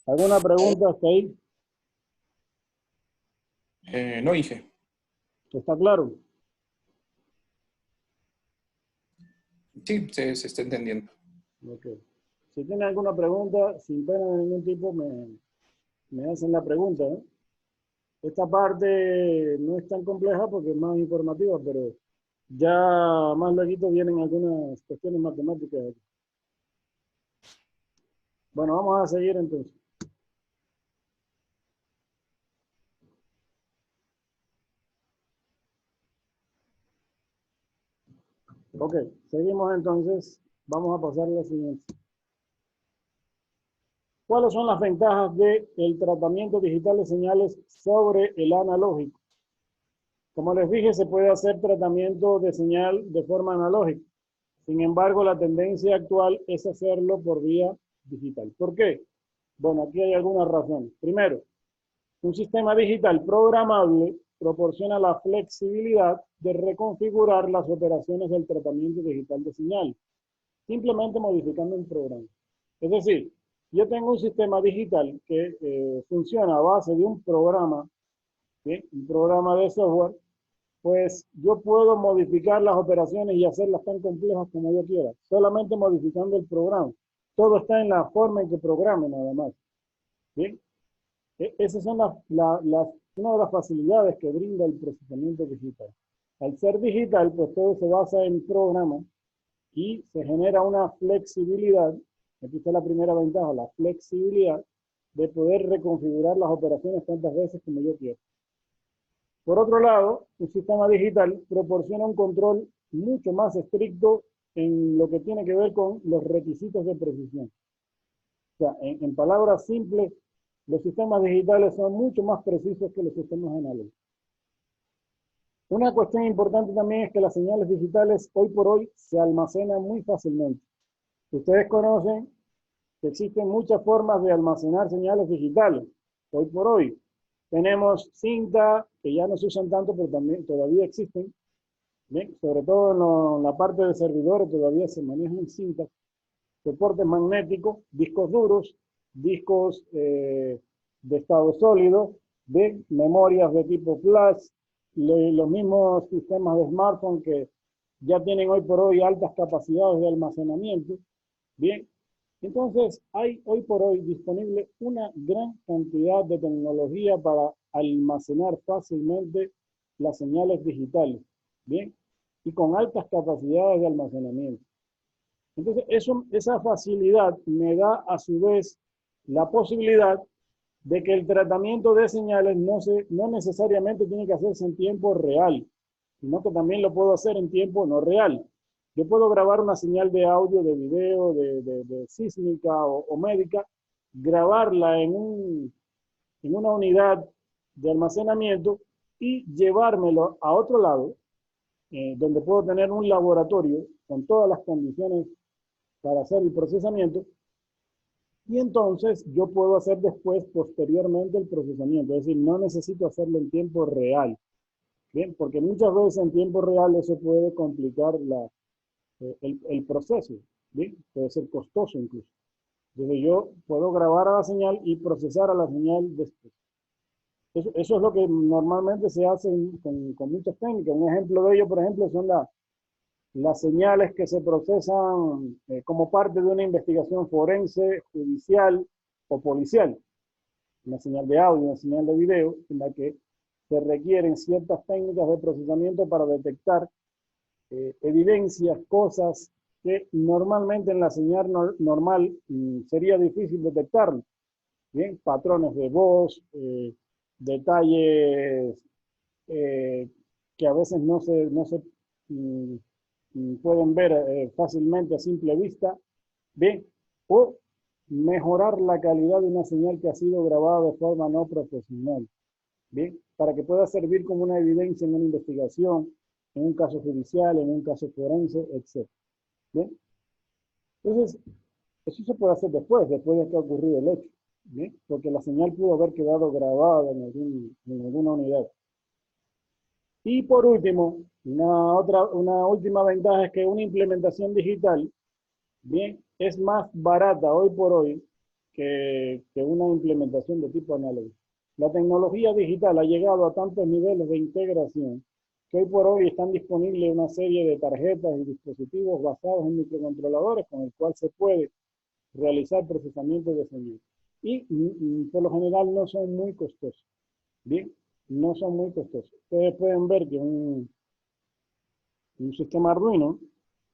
¿Alguna pregunta hasta ahí? No, Inge. ¿Está claro? Sí, se está entendiendo. Ok. Si tienen alguna pregunta, sin pena de ningún tipo, me hacen la pregunta, ¿no? Esta parte no es tan compleja porque es más informativa, pero Ya más luego vienen algunas cuestiones matemáticas aquí. Bueno, vamos a seguir entonces. Ok, seguimos entonces. Vamos a pasar a la siguiente. ¿Cuáles son las ventajas del tratamiento digital de señales sobre el analógico? Como les dije, se puede hacer tratamiento de señal de forma analógica. Sin embargo, la tendencia actual es hacerlo por vía digital. ¿Por qué? Bueno, aquí hay algunas razones. Primero, un sistema digital programable proporciona la flexibilidad de reconfigurar las operaciones del tratamiento digital de señal, simplemente modificando un programa. Es decir, yo tengo un sistema digital que funciona a base de un programa, ¿sí? Un programa de software, pues yo puedo modificar las operaciones y hacerlas tan complejas como yo quiera, solamente modificando el programa. Todo está en la forma en que programe nada más. ¿Sí? Esas son una de las facilidades que brinda el procesamiento digital. Al ser digital, pues todo se basa en programas y se genera una flexibilidad. Aquí está la primera ventaja, la flexibilidad de poder reconfigurar las operaciones tantas veces como yo quiera. Por otro lado, un sistema digital proporciona un control mucho más estricto en lo que tiene que ver con los requisitos de precisión. O sea, en palabras simples, los sistemas digitales son mucho más precisos que los sistemas analógicos. Una cuestión importante también es que las señales digitales hoy por hoy se almacenan muy fácilmente. Ustedes conocen que existen muchas formas de almacenar señales digitales. Hoy por hoy tenemos cinta, que ya no se usan tanto, pero también todavía existen. ¿Bien? Sobre todo en la parte de servidores todavía se manejan cintas, soportes magnéticos, discos duros, discos de estado sólido, de memorias de tipo flash, los mismos sistemas de smartphone que ya tienen hoy por hoy altas capacidades de almacenamiento. Bien, entonces hay hoy por hoy disponible una gran cantidad de tecnología para almacenar fácilmente las señales digitales. Bien, y con altas capacidades de almacenamiento. Entonces, esa facilidad me da a su vez la posibilidad de que el tratamiento de señales no necesariamente tiene que hacerse en tiempo real, sino que también lo puedo hacer en tiempo no real. Yo puedo grabar una señal de audio, de video, de sísmica o médica, grabarla en una unidad de almacenamiento y llevármelo a otro lado, donde puedo tener un laboratorio con todas las condiciones para hacer el procesamiento, y entonces yo puedo hacer después, posteriormente, el procesamiento. Es decir, no necesito hacerlo en tiempo real. Bien, porque muchas veces en tiempo real eso puede complicar el proceso. Bien, puede ser costoso incluso. Entonces yo puedo grabar a la señal y procesar a la señal después. Eso es lo que normalmente se hace con muchas técnicas. Un ejemplo de ello, por ejemplo, son las señales que se procesan como parte de una investigación forense, judicial o policial. Una señal de audio, una señal de video, en la que se requieren ciertas técnicas de procesamiento para detectar evidencias, cosas que normalmente en la señal normal sería difícil detectarlo. Bien, patrones de voz, detalles que a veces no se pueden ver fácilmente a simple vista, bien, o mejorar la calidad de una señal que ha sido grabada de forma no profesional, bien, para que pueda servir como una evidencia en una investigación, en un caso judicial, en un caso forense, etc. Bien, entonces, eso se puede hacer después de que ha ocurrido el hecho, bien, porque la señal pudo haber quedado grabada en alguna unidad. Y por último, una última ventaja es que una implementación digital, bien, es más barata hoy por hoy que una implementación de tipo análogo. La tecnología digital ha llegado a tantos niveles de integración que hoy por hoy están disponibles una serie de tarjetas y dispositivos basados en microcontroladores con el cual se puede realizar procesamiento de señal. Y por lo general no son muy costosos. Bien, no son muy costosos. Ustedes pueden ver que Un sistema Arduino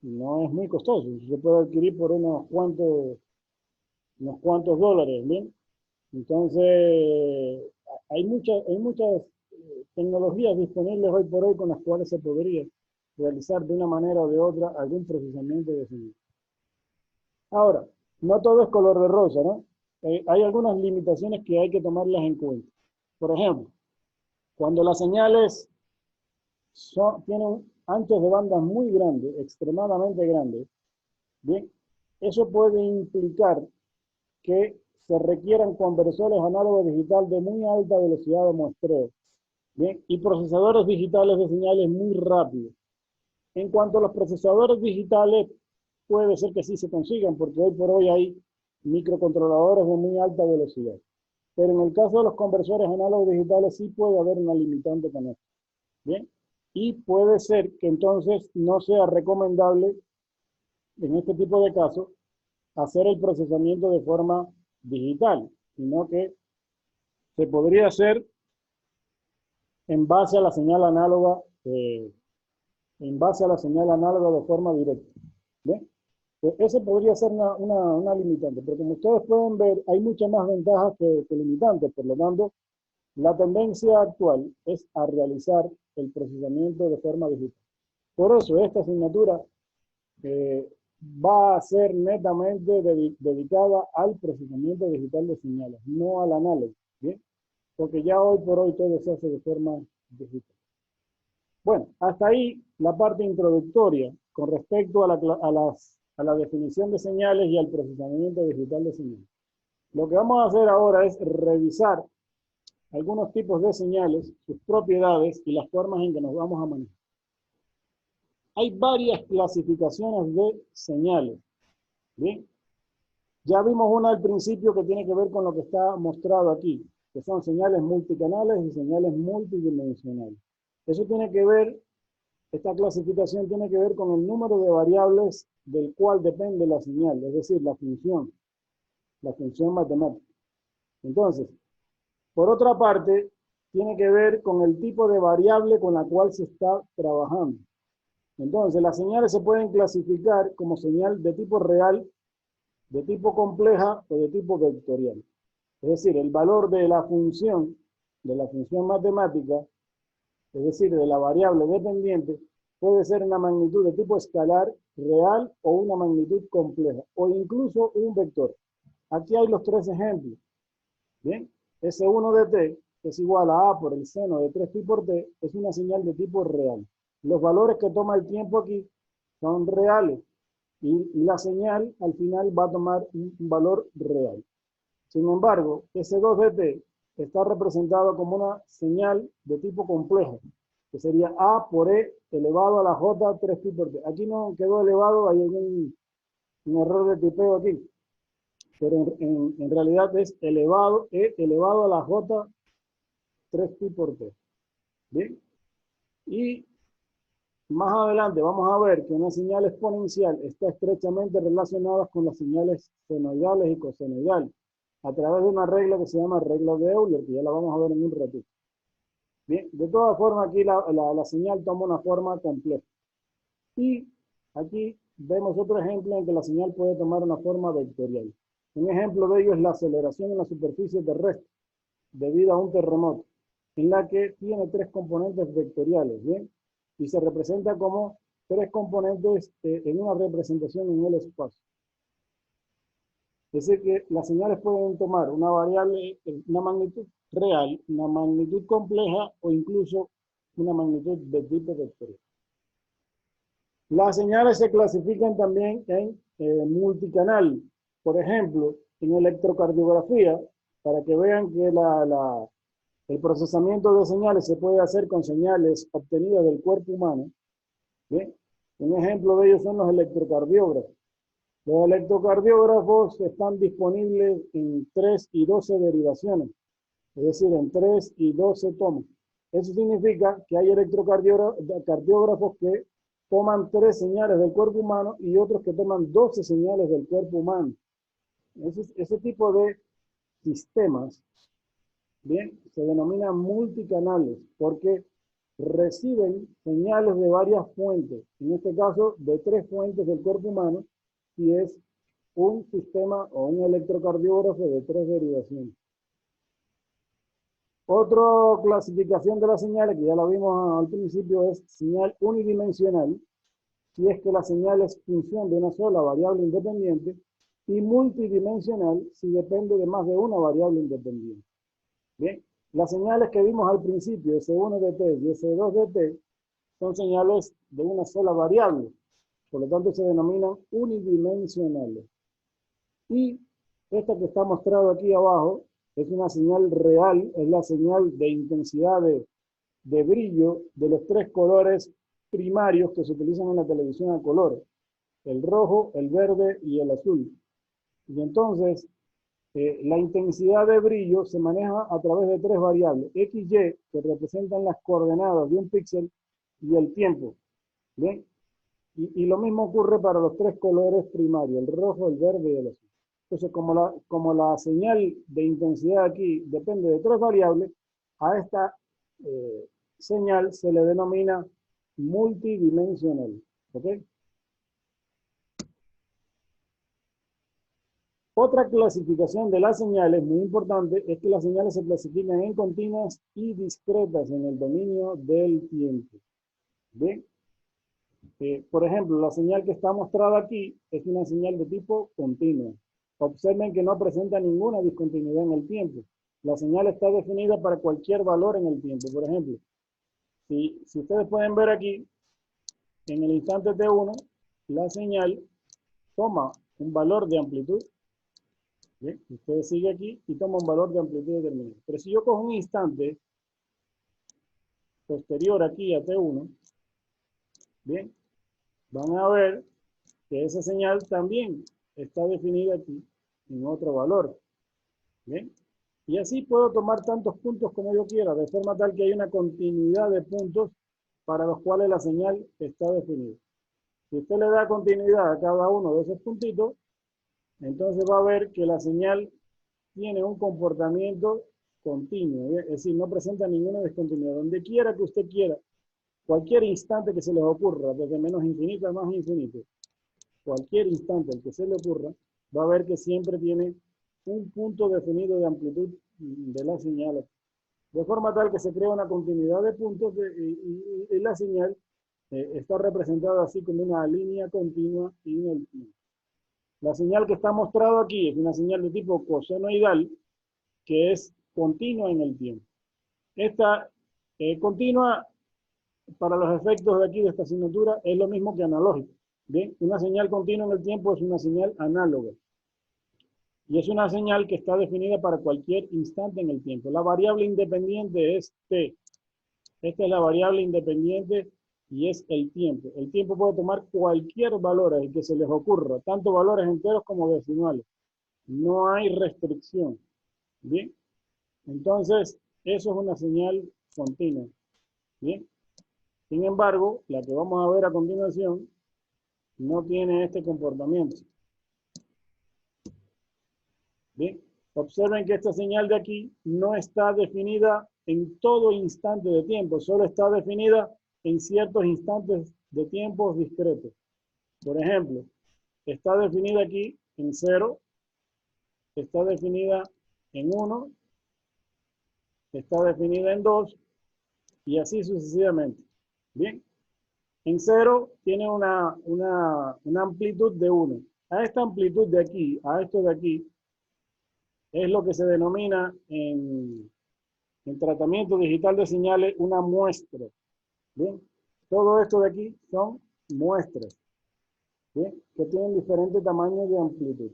no es muy costoso, se puede adquirir por unos cuantos dólares, ¿bien? Entonces, hay muchas tecnologías disponibles hoy por hoy con las cuales se podría realizar de una manera o de otra algún procesamiento de señal. Ahora, no todo es color de rosa, ¿no? Hay algunas limitaciones que hay que tomarlas en cuenta. Por ejemplo, cuando las señales tienen anchos de banda muy grandes, extremadamente grandes, bien, eso puede implicar que se requieran conversores análogos digital de muy alta velocidad de muestreo, bien, y procesadores digitales de señales muy rápidos. En cuanto a los procesadores digitales, puede ser que sí se consigan, porque hoy por hoy hay microcontroladores de muy alta velocidad. Pero en el caso de los conversores análogos digitales sí puede haber una limitante con esto. Bien, y puede ser que entonces no sea recomendable en este tipo de casos hacer el procesamiento de forma digital, sino que se podría hacer en base a la señal análoga, de forma directa. ¿Bien? Ese podría ser una limitante, pero como ustedes pueden ver, hay muchas más ventajas que limitantes. Por lo tanto, la tendencia actual es a realizar el procesamiento de forma digital. Por eso, esta asignatura va a ser netamente dedicada al procesamiento digital de señales, no al análogo, ¿bien? Porque ya hoy por hoy todo se hace de forma digital. Bueno, hasta ahí la parte introductoria con respecto a la definición de señales y al procesamiento digital de señales. Lo que vamos a hacer ahora es revisar algunos tipos de señales, sus propiedades y las formas en que nos vamos a manejar. Hay varias clasificaciones de señales. Bien, ya vimos una al principio que tiene que ver con lo que está mostrado aquí, que son señales multicanales y señales multidimensionales. Eso tiene que ver, esta clasificación tiene que ver con el número de variables del cual depende la señal, es decir, la función matemática. Entonces, por otra parte, tiene que ver con el tipo de variable con la cual se está trabajando. Entonces, las señales se pueden clasificar como señal de tipo real, de tipo compleja o de tipo vectorial. Es decir, el valor de la función matemática, es decir, de la variable dependiente, puede ser una magnitud de tipo escalar, real o una magnitud compleja, o incluso un vector. Aquí hay los tres ejemplos. Bien, S1 de t es igual a A por el seno de 3pi por t, es una señal de tipo real. Los valores que toma el tiempo aquí son reales y la señal al final va a tomar un valor real. Sin embargo, S2 de t está representado como una señal de tipo complejo, que sería A por E elevado a la J 3pi por t. Aquí no quedó elevado, hay un error de tipeo aquí, pero en realidad es elevado, E elevado a la J 3pi por t. Bien, y más adelante vamos a ver que una señal exponencial está estrechamente relacionada con las señales senoidales y cosenoidales, a través de una regla que se llama regla de Euler, que ya la vamos a ver en un ratito. Bien, de todas formas aquí la señal toma una forma compleja. Y aquí vemos otro ejemplo en que la señal puede tomar una forma vectorial. Un ejemplo de ello es la aceleración en la superficie terrestre, debido a un terremoto, en la que tiene tres componentes vectoriales, ¿bien? Y se representa como tres componentes en una representación en el espacio. Es decir, que las señales pueden tomar una variable, una magnitud real, una magnitud compleja o incluso una magnitud de tipo vectorial. Las señales se clasifican también en multicanal. Por ejemplo, en electrocardiografía, para que vean que el procesamiento de señales se puede hacer con señales obtenidas del cuerpo humano. ¿Bien? Un ejemplo de ellos son los electrocardiógrafos. Los electrocardiógrafos están disponibles en 3 y 12 derivaciones, es decir, en 3 y 12 tomas. Eso significa que hay electrocardiógrafos que toman 3 señales del cuerpo humano y otros que toman 12 señales del cuerpo humano. Ese tipo de sistemas, bien, se denominan multicanales porque reciben señales de varias fuentes, en este caso de 3 fuentes del cuerpo humano, y es un sistema o un electrocardiógrafo de 3 derivaciones. Otra clasificación de las señales, que ya la vimos al principio, es señal unidimensional, si es que la señal es función de una sola variable independiente, y multidimensional si depende de más de una variable independiente. Bien, las señales que vimos al principio, S1 de t y S2 de t, son señales de una sola variable, por lo tanto se denominan unidimensionales. Y esta que está mostrado aquí abajo es una señal real, es la señal de intensidad de brillo de los 3 colores primarios que se utilizan en la televisión a color: el rojo, el verde y el azul. Y entonces, la intensidad de brillo se maneja a través de 3 variables, x, y, que representan las coordenadas de un píxel, y el tiempo. ¿Bien? Y lo mismo ocurre para los 3 colores primarios, el rojo, el verde y el azul. Entonces, como la señal de intensidad aquí depende de 3 variables, a esta señal se le denomina multidimensional. ¿Ok? Otra clasificación de las señales, muy importante, es que las señales se clasifican en continuas y discretas en el dominio del tiempo. ¿Bien? Por ejemplo, la señal que está mostrada aquí es una señal de tipo continuo. Observen que no presenta ninguna discontinuidad en el tiempo. La señal está definida para cualquier valor en el tiempo. Por ejemplo, si ustedes pueden ver aquí, en el instante t1, la señal toma un valor de amplitud. Bien, usted sigue aquí y toma un valor de amplitud determinado. Pero si yo cojo un instante posterior aquí a T1, bien, van a ver que esa señal también está definida aquí en otro valor. Bien, y así puedo tomar tantos puntos como yo quiera, de forma tal que hay una continuidad de puntos para los cuales la señal está definida. Si usted le da continuidad a cada uno de esos puntitos, entonces va a ver que la señal tiene un comportamiento continuo, es decir, no presenta ninguna discontinuidad. Donde quiera que usted quiera, cualquier instante que se les ocurra, desde menos infinito a más infinito, cualquier instante al que se le ocurra, va a ver que siempre tiene un punto definido de amplitud de la señal, de forma tal que se crea una continuidad de puntos y la señal está representada así como una línea continua en el tiempo. La señal que está mostrada aquí es una señal de tipo cosenoidal, que es continua en el tiempo. Esta continua, para los efectos de aquí de esta asignatura, es lo mismo que analógico. Bien, una señal continua en el tiempo es una señal análoga. Y es una señal que está definida para cualquier instante en el tiempo. La variable independiente es t. Esta es la variable independiente y es el tiempo. El tiempo puede tomar cualquier valor el que se les ocurra, tanto valores enteros como decimales. No hay restricción. Bien, entonces eso es una señal continua. Bien, sin embargo, la que vamos a ver a continuación no tiene este comportamiento. Bien, observen que esta señal de aquí no está definida en todo instante de tiempo, solo está definida en ciertos instantes de tiempos discretos. Por ejemplo, está definida aquí en 0, está definida en 1, está definida en 2 y así sucesivamente. Bien, en 0 tiene una amplitud de 1. A esta amplitud de aquí, a esto de aquí, es lo que se denomina en tratamiento digital de señales una muestra. Bien, todo esto de aquí son muestras, bien, que tienen diferentes tamaños de amplitud.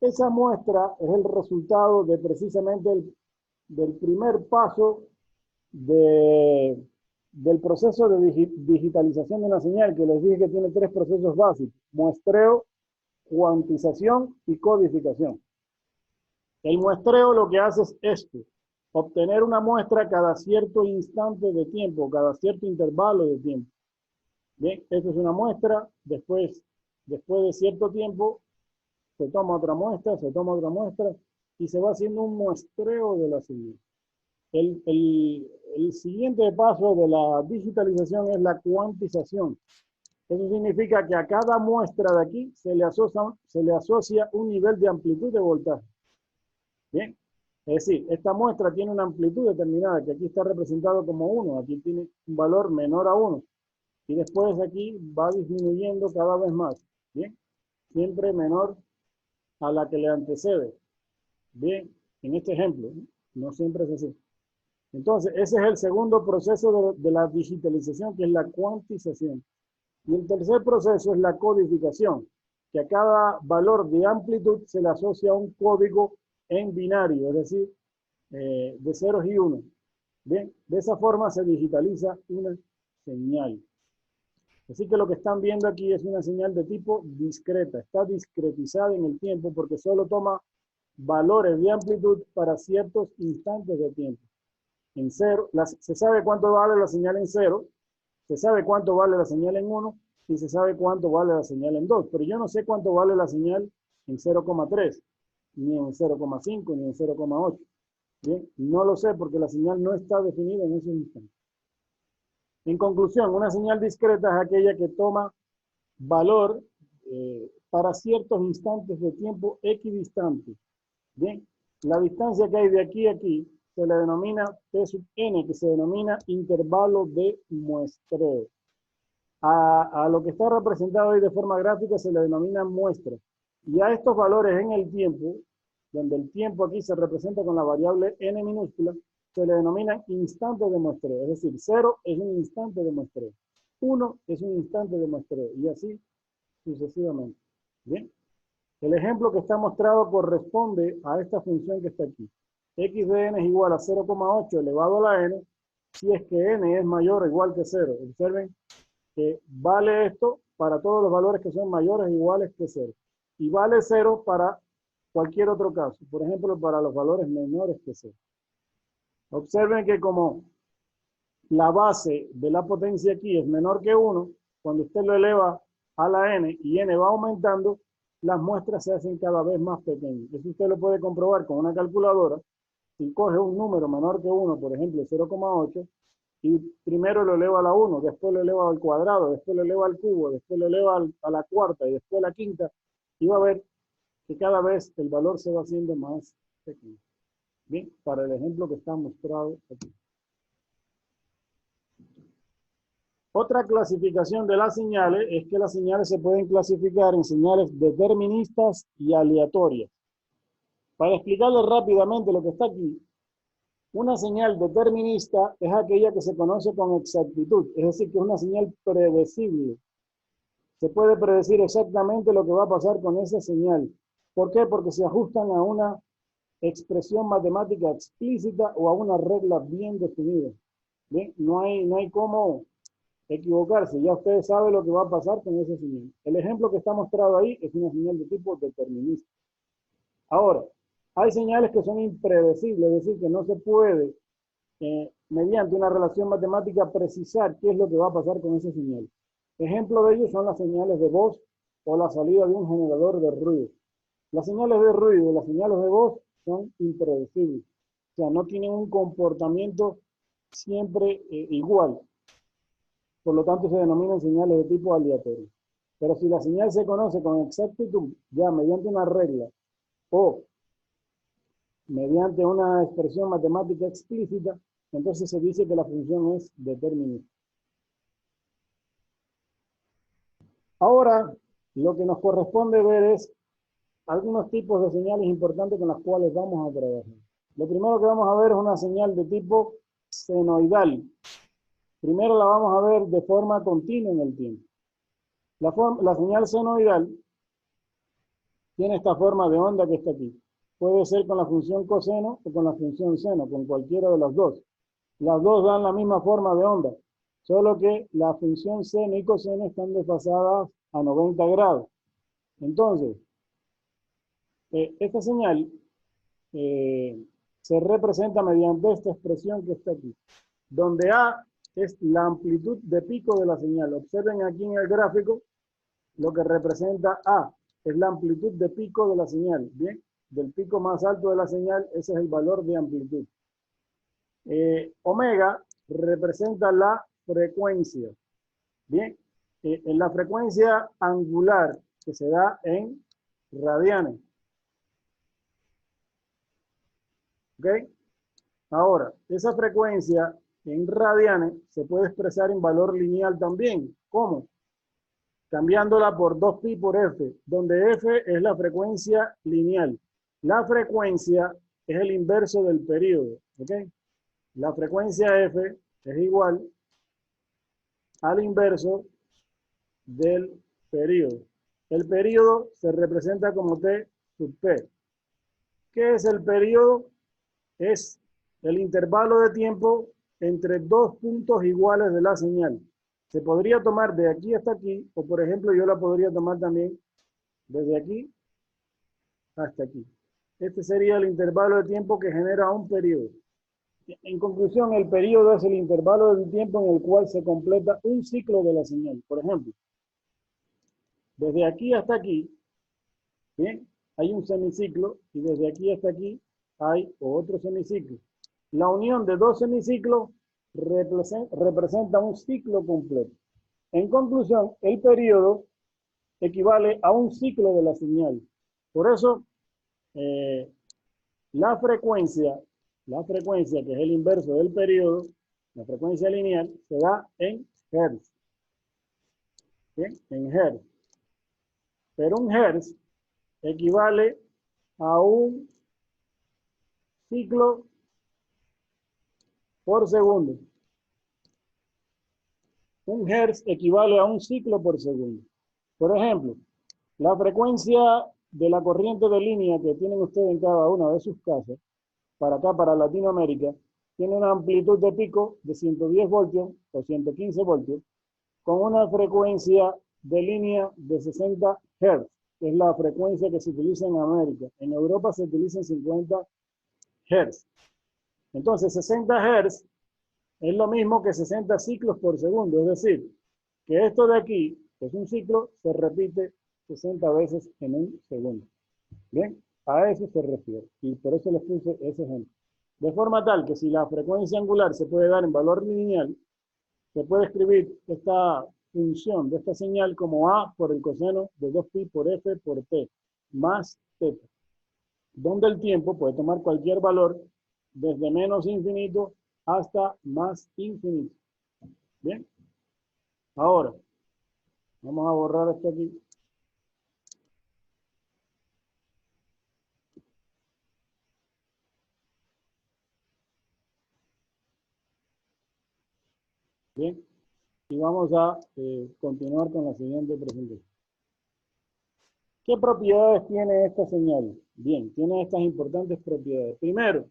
Esa muestra es el resultado de precisamente del primer paso del proceso de digitalización de una señal, que les dije que tiene 3 procesos básicos: muestreo, cuantización y codificación. El muestreo lo que hace es esto: obtener una muestra cada cierto instante de tiempo, cada cierto intervalo de tiempo. Bien, esto es una muestra, después de cierto tiempo, se toma otra muestra, y se va haciendo un muestreo de la señal. El siguiente paso de la digitalización es la cuantización. Eso significa que a cada muestra de aquí se le asocia un nivel de amplitud de voltaje. Bien, es decir, esta muestra tiene una amplitud determinada, que aquí está representado como 1, aquí tiene un valor menor a 1. Y después aquí va disminuyendo cada vez más. Bien, siempre menor a la que le antecede. Bien, en este ejemplo, no siempre es así. Entonces, ese es el segundo proceso de la digitalización, que es la cuantización. Y el tercer proceso es la codificación, que a cada valor de amplitud se le asocia un código en binario, es decir, de ceros y unos. Bien, de esa forma se digitaliza una señal. Así que lo que están viendo aquí es una señal de tipo discreta. Está discretizada en el tiempo porque solo toma valores de amplitud para ciertos instantes de tiempo. En cero, se sabe cuánto vale la señal en 0, se sabe cuánto vale la señal en 1 y se sabe cuánto vale la señal en 2. Pero yo no sé cuánto vale la señal en 0,3, ni en 0,5, ni en 0,8. Bien, no lo sé porque la señal no está definida en ese instante. En conclusión, una señal discreta es aquella que toma valor para ciertos instantes de tiempo equidistantes. Bien, la distancia que hay de aquí a aquí se le denomina T sub n, que se denomina intervalo de muestreo. A lo que está representado ahí de forma gráfica se le denomina muestra. Y a estos valores en el tiempo, donde el tiempo aquí se representa con la variable n minúscula, se le denominan instantes de muestreo. Es decir, 0 es un instante de muestreo. 1 es un instante de muestreo. Y así sucesivamente. Bien. El ejemplo que está mostrado corresponde a esta función que está aquí. X de n es igual a 0,8 elevado a la n, si es que n es mayor o igual que 0. Observen que vale esto para todos los valores que son mayores o iguales que 0. Y vale 0 para cualquier otro caso. Por ejemplo, para los valores menores que 0. Observen que como la base de la potencia aquí es menor que 1, cuando usted lo eleva a la n y n va aumentando, las muestras se hacen cada vez más pequeñas. Eso usted lo puede comprobar con una calculadora. Si coge un número menor que 1, por ejemplo 0,8, y primero lo eleva a la 1, después lo eleva al cuadrado, después lo eleva al cubo, después lo eleva a la cuarta y después a la quinta, y va a ver que cada vez el valor se va haciendo más pequeño. Bien, para el ejemplo que está mostrado aquí. Otra clasificación de las señales es que las señales se pueden clasificar en señales deterministas y aleatorias. Para explicarles rápidamente lo que está aquí, una señal determinista es aquella que se conoce con exactitud, es decir, que es una señal predecible. Se puede predecir exactamente lo que va a pasar con esa señal. ¿Por qué? Porque se ajustan a una expresión matemática explícita o a una regla bien definida. ¿Bien? No hay cómo equivocarse, ya usted sabe lo que va a pasar con esa señal. El ejemplo que está mostrado ahí es una señal de tipo determinista. Ahora, hay señales que son impredecibles, es decir, que no se puede, mediante una relación matemática, precisar qué es lo que va a pasar con esa señal. Ejemplo de ello son las señales de voz o la salida de un generador de ruido. Las señales de ruido y las señales de voz son impredecibles. O sea, no tienen un comportamiento siempre igual. Por lo tanto, se denominan señales de tipo aleatorio. Pero si la señal se conoce con exactitud, ya mediante una regla o mediante una expresión matemática explícita, entonces se dice que la función es determinista. Ahora, lo que nos corresponde ver es algunos tipos de señales importantes con las cuales vamos a trabajar. Lo primero que vamos a ver es una señal de tipo senoidal. Primero la vamos a ver de forma continua en el tiempo. La señal senoidal tiene esta forma de onda que está aquí. Puede ser con la función coseno o con la función seno, con cualquiera de las dos. Las dos dan la misma forma de onda, solo que la función seno y coseno están desfasadas a 90 grados. Entonces, esta señal se representa mediante esta expresión que está aquí, donde A es la amplitud de pico de la señal. Observen aquí en el gráfico lo que representa A, es la amplitud de pico de la señal. Bien, del pico más alto de la señal, ese es el valor de amplitud. Omega representa la frecuencia. Bien, en la frecuencia angular que se da en radianes. ¿Ok? Ahora, esa frecuencia en radianes se puede expresar en valor lineal también. ¿Cómo? Cambiándola por 2pi por f, donde f es la frecuencia lineal. La frecuencia es el inverso del período. ¿Ok? La frecuencia f es igual al inverso del período. El período se representa como t sub p. ¿Qué es el período? Es el intervalo de tiempo entre dos puntos iguales de la señal. Se podría tomar de aquí hasta aquí, o por ejemplo yo la podría tomar también desde aquí hasta aquí. Este sería el intervalo de tiempo que genera un periodo. En conclusión, el periodo es el intervalo de tiempo en el cual se completa un ciclo de la señal. Por ejemplo, desde aquí hasta aquí, ¿bien? Hay un semiciclo y desde aquí hasta aquí hay otro semiciclo. La unión de dos semiciclos representa un ciclo completo. En conclusión, el periodo equivale a un ciclo de la señal. Por eso, la frecuencia, que es el inverso del periodo, la frecuencia lineal, se da en hertz. ¿Bien? En hertz. Pero un hertz equivale a un ciclo por segundo. Un hertz equivale a un ciclo por segundo. Por ejemplo, la frecuencia de la corriente de línea que tienen ustedes en cada una de sus casas, para acá, para Latinoamérica, tiene una amplitud de pico de 110 voltios o 115 voltios, con una frecuencia de línea de 60 Hz, que es la frecuencia que se utiliza en América. En Europa se utilizan 50 Hz. Entonces, 60 Hz es lo mismo que 60 ciclos por segundo, es decir, que esto de aquí, que es un ciclo, se repite 60 veces en un segundo. Bien, a eso se refiere. Y por eso les puse ese ejemplo. De forma tal que si la frecuencia angular se puede dar en valor lineal, se puede escribir esta función de esta señal como A por el coseno de 2pi por f por t más θ, donde el tiempo puede tomar cualquier valor desde menos infinito hasta más infinito. Bien, ahora vamos a borrar esto aquí. Bien, y vamos a continuar con la siguiente presentación. ¿Qué propiedades tiene esta señal? Bien, tiene estas importantes propiedades. Primero,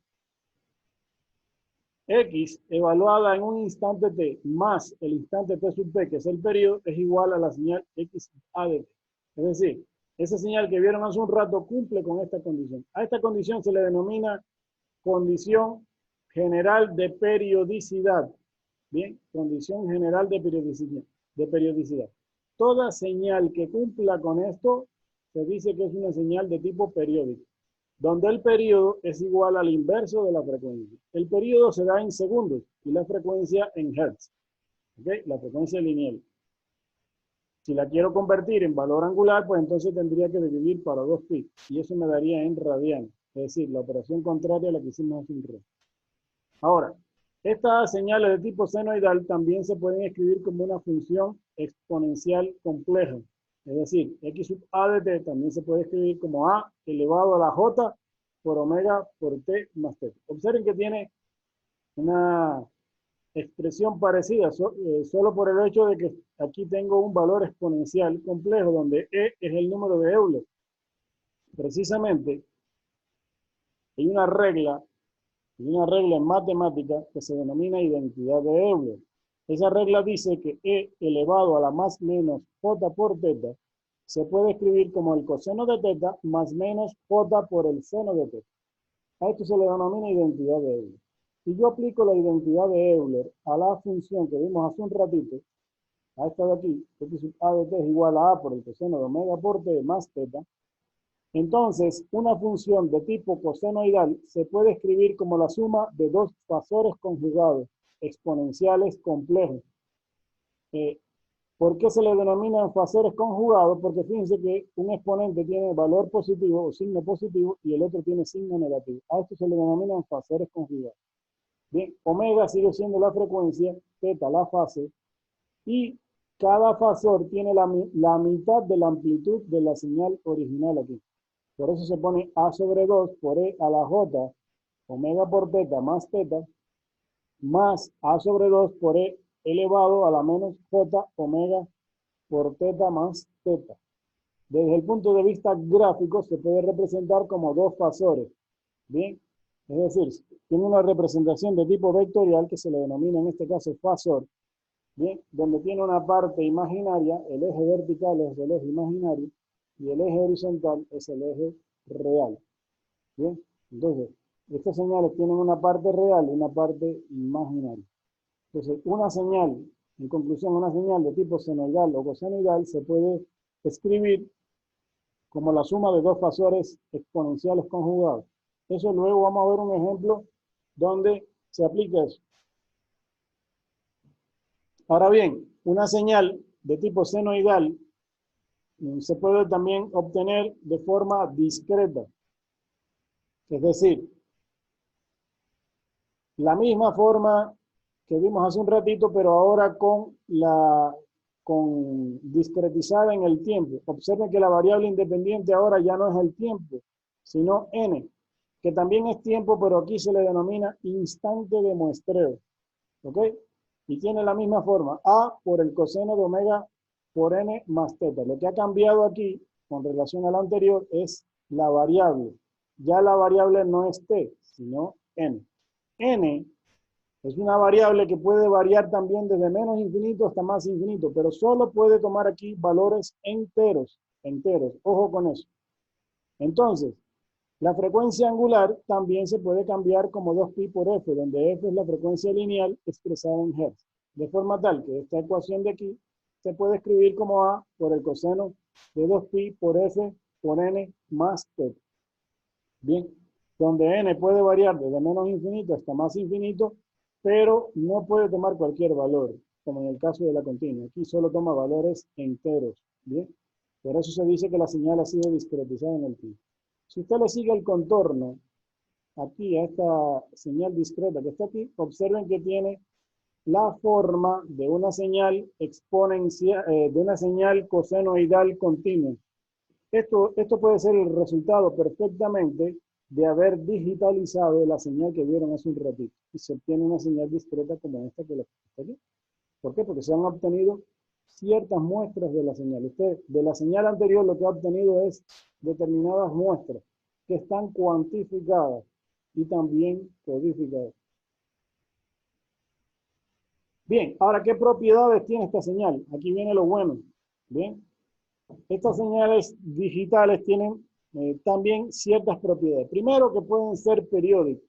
X evaluada en un instante t más el instante t sub p, que es el periodo, es igual a la señal X a de t. Es decir, esa señal que vieron hace un rato cumple con esta condición. A esta condición se le denomina condición general de periodicidad. Bien, condición general de periodicidad. Toda señal que cumpla con esto se dice que es una señal de tipo periódico, donde el periodo es igual al inverso de la frecuencia. El periodo se da en segundos y la frecuencia en hertz. ¿Okay? La frecuencia lineal. Si la quiero convertir en valor angular, pues entonces tendría que dividir para 2pi. Y eso me daría en radianes. Es decir, la operación contraria a la que hicimos hace un rato. Ahora, estas señales de tipo senoidal también se pueden escribir como una función exponencial compleja. Es decir, x sub a de t también se puede escribir como a elevado a la j por omega por t más t. Observen que tiene una expresión parecida, solo por el hecho de que aquí tengo un valor exponencial complejo, donde e es el número de Euler. Precisamente, hay una regla en matemática que se denomina identidad de Euler. Esa regla dice que e elevado a la más menos j por teta se puede escribir como el coseno de teta más menos j por el seno de teta. A esto se le denomina identidad de Euler. Si yo aplico la identidad de Euler a la función que vimos hace un ratito, a esta de aquí, x sub a de t es igual a por el coseno de omega por t más teta, Entonces, una función de tipo cosenoidal se puede escribir como la suma de dos fasores conjugados, exponenciales complejos. ¿Por qué se le denominan fasores conjugados? Porque fíjense que un exponente tiene valor positivo o signo positivo y el otro tiene signo negativo. A esto se le denominan fasores conjugados. Bien, omega sigue siendo la frecuencia, teta la fase, y cada fasor tiene la mitad de la amplitud de la señal original aquí. Por eso se pone A sobre 2 por E a la J, omega por teta, más A sobre 2 por E elevado a la menos J, omega por teta más teta. Desde el punto de vista gráfico se puede representar como dos fasores. Bien, es decir, tiene una representación de tipo vectorial que se le denomina en este caso fasor. Bien, donde tiene una parte imaginaria, el eje vertical es el eje imaginario y el eje horizontal es el eje real. Bien, entonces, estas señales tienen una parte real y una parte imaginaria. Entonces, una señal, en conclusión, una señal de tipo senoidal o cosenoidal se puede escribir como la suma de dos fasores exponenciales conjugados. Eso luego vamos a ver un ejemplo donde se aplica eso. Ahora bien, una señal de tipo senoidal se puede también obtener de forma discreta. Es decir, la misma forma que vimos hace un ratito, pero ahora con discretizada en el tiempo. Observen que la variable independiente ahora ya no es el tiempo, sino n, que también es tiempo, pero aquí se le denomina instante de muestreo. ¿Ok? Y tiene la misma forma, a por el coseno de omega por n más teta. Lo que ha cambiado aquí, con relación a la anterior, es la variable. Ya la variable no es t, sino n. N es una variable que puede variar también desde menos infinito hasta más infinito, pero solo puede tomar aquí valores enteros. Ojo con eso. Entonces, la frecuencia angular también se puede cambiar como 2pi por f, donde f es la frecuencia lineal expresada en Hz. De forma tal que esta ecuación de aquí se puede escribir como a por el coseno de 2pi por f por n más t. Bien, donde n puede variar desde menos infinito hasta más infinito, pero no puede tomar cualquier valor, como en el caso de la continua. Aquí solo toma valores enteros. Bien, por eso se dice que la señal ha sido discretizada en el tiempo. Si usted le sigue el contorno aquí a esta señal discreta que está aquí, observen que tiene la forma de una señal exponencial, de una señal cosenoidal continua. Esto puede ser el resultado perfectamente de haber digitalizado la señal que vieron hace un ratito y se obtiene una señal discreta como esta que la está aquí. ¿Por qué? Porque se han obtenido ciertas muestras de la señal. Usted, de la señal anterior, lo que ha obtenido es determinadas muestras que están cuantificadas y también codificadas. Bien, ahora, ¿qué propiedades tiene esta señal? Aquí viene lo bueno. Bien, estas señales digitales tienen también ciertas propiedades. Primero, que pueden ser periódicas.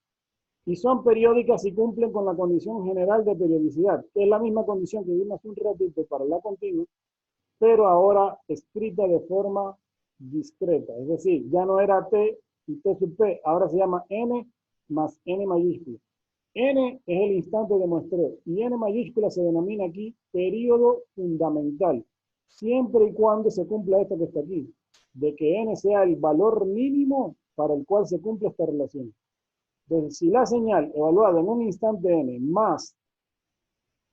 Y son periódicas y cumplen con la condición general de periodicidad, que es la misma condición que vimos hace un ratito para la continua, pero ahora escrita de forma discreta. Es decir, ya no era T y T sub P, ahora se llama N más N mayúscula. N es el instante de muestreo y N mayúscula se denomina aquí periodo fundamental, siempre y cuando se cumpla esto que está aquí, de que N sea el valor mínimo para el cual se cumple esta relación. Entonces, si la señal evaluada en un instante n más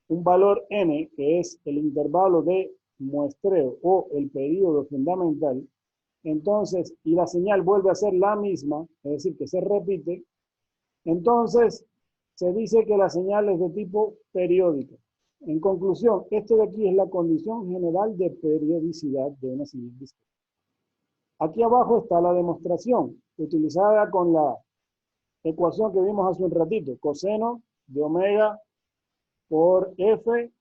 un valor n, que es el intervalo de muestreo o el periodo fundamental, entonces, y la señal vuelve a ser la misma, es decir, que se repite, entonces se dice que la señal es de tipo periódica. En conclusión, esto de aquí es la condición general de periodicidad de una señal discreta. Aquí abajo está la demostración, utilizada con la ecuación que vimos hace un ratito, coseno de omega por f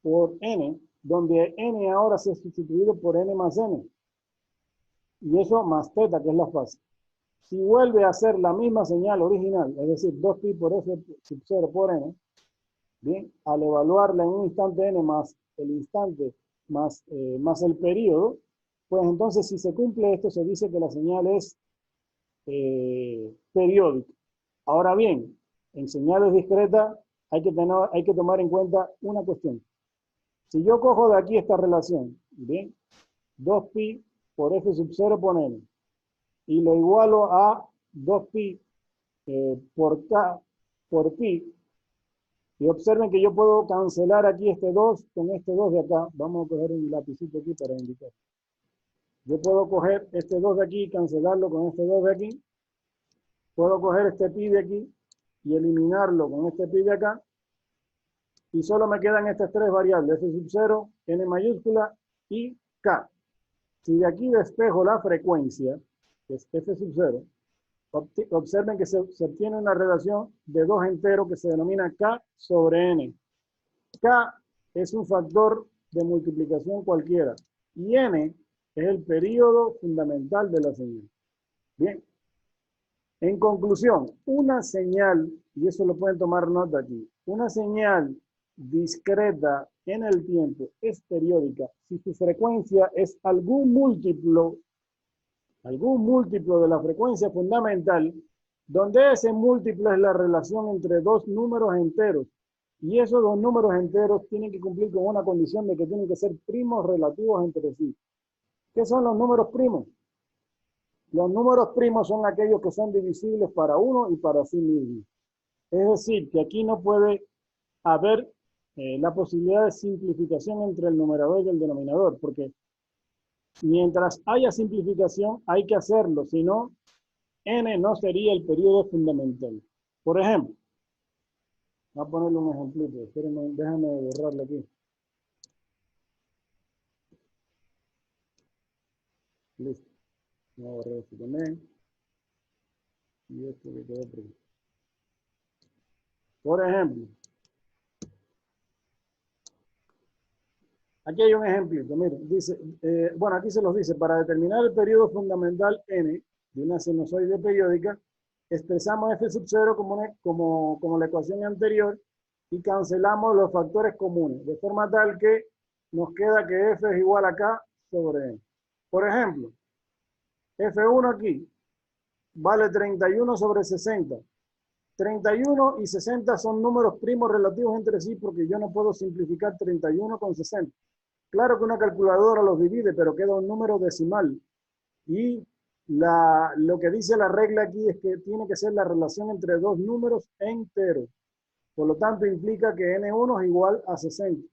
por n, donde n ahora se ha sustituido por n más n, y eso más teta, que es la fase. Si vuelve a ser la misma señal original, es decir, 2pi por f sub 0 por n, bien, al evaluarla en un instante n más el instante más el periodo, pues entonces si se cumple esto, se dice que la señal es periódica. Ahora bien, en señales discretas hay que tomar en cuenta una cuestión. Si yo cojo de aquí esta relación, bien, 2pi por f sub 0 por n, y lo igualo a 2pi por k por pi, y observen que yo puedo cancelar aquí este 2 con este 2 de acá. Vamos a coger un lapicito aquí para indicar. Yo puedo coger este 2 de aquí y cancelarlo con este 2 de aquí. Puedo coger este pi de aquí y eliminarlo con este pi de acá. Y solo me quedan estas tres variables, f sub 0, n mayúscula y k. Si de aquí despejo la frecuencia, que es f sub 0, observen que se obtiene una relación de dos enteros que se denomina k sobre n. K es un factor de multiplicación cualquiera y n es el período fundamental de la señal. Bien. En conclusión, una señal, y eso lo pueden tomar nota aquí, una señal discreta en el tiempo es periódica si su frecuencia es algún múltiplo de la frecuencia fundamental, donde ese múltiplo es la relación entre dos números enteros. Y esos dos números enteros tienen que cumplir con una condición de que tienen que ser primos relativos entre sí. ¿Qué son los números primos? Los números primos son aquellos que son divisibles para uno y para sí mismos. Es decir, que aquí no puede haber la posibilidad de simplificación entre el numerador y el denominador, porque mientras haya simplificación hay que hacerlo, si no, n no sería el periodo fundamental. Por ejemplo, voy a ponerle un ejemplito, espérenme, déjame borrarlo aquí. Listo. Voy a borrar esto también. Y esto que quedó por aquí. Por ejemplo, aquí hay un ejemplito, miren, dice, bueno, aquí se los dice, para determinar el periodo fundamental n de una sinusoide periódica, expresamos f sub 0 como la ecuación anterior y cancelamos los factores comunes, de forma tal que nos queda que f es igual a k sobre n. Por ejemplo, f1 aquí vale 31 sobre 60. 31 y 60 son números primos relativos entre sí porque yo no puedo simplificar 31 con 60. Claro que una calculadora los divide, pero queda un número decimal. Y lo que dice la regla aquí es que tiene que ser la relación entre dos números enteros. Por lo tanto, implica que n1 es igual a 60.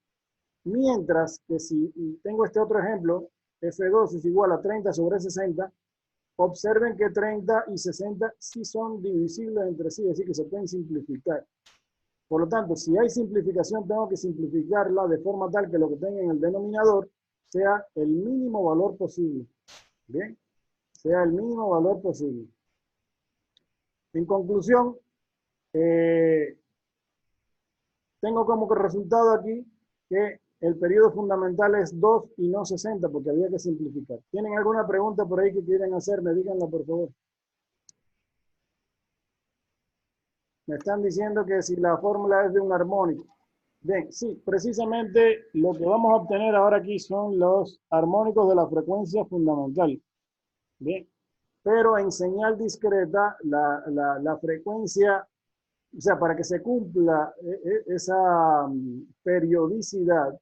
Mientras que si tengo este otro ejemplo, f2 es igual a 30 sobre 60, observen que 30 y 60 sí son divisibles entre sí, es decir, que se pueden simplificar. Por lo tanto, si hay simplificación, tengo que simplificarla de forma tal que lo que tenga en el denominador sea el mínimo valor posible. Bien, sea el mínimo valor posible. En conclusión, tengo como resultado aquí que el periodo fundamental es 2 y no 60, porque había que simplificar. ¿Tienen alguna pregunta por ahí que quieran hacerme? Díganla, por favor. Me están diciendo que si la fórmula es de un armónico. Bien, sí, precisamente lo que vamos a obtener ahora aquí son los armónicos de la frecuencia fundamental. Bien, pero en señal discreta, la frecuencia, o sea, para que se cumpla esa periodicidad,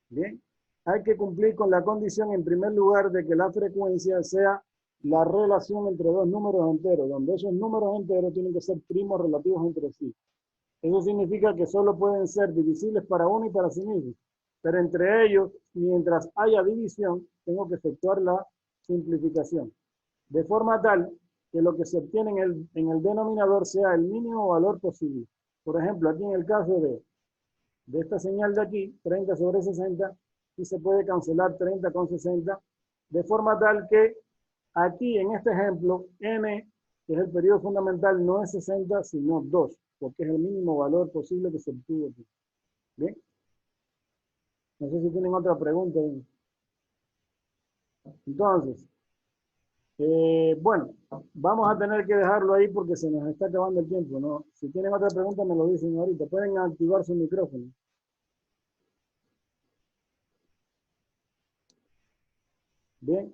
bien, hay que cumplir con la condición, en primer lugar, de que la frecuencia sea la relación entre dos números enteros, donde esos números enteros tienen que ser primos relativos entre sí. Eso significa que solo pueden ser divisibles para uno y para sí mismos. Pero entre ellos, mientras haya división, tengo que efectuar la simplificación. De forma tal que lo que se obtiene en el denominador sea el mínimo valor posible. Por ejemplo, aquí en el caso de esta señal de aquí, 30 sobre 60, y se puede cancelar 30 con 60, de forma tal que aquí en este ejemplo, n, que es el periodo fundamental, no es 60, sino 2, porque es el mínimo valor posible que se obtuvo aquí. ¿Bien? No sé si tienen otra pregunta. Entonces, bueno, vamos a tener que dejarlo ahí porque se nos está acabando el tiempo, ¿no? Si tienen otra pregunta, me lo dicen ahorita. Pueden activar su micrófono. Bien.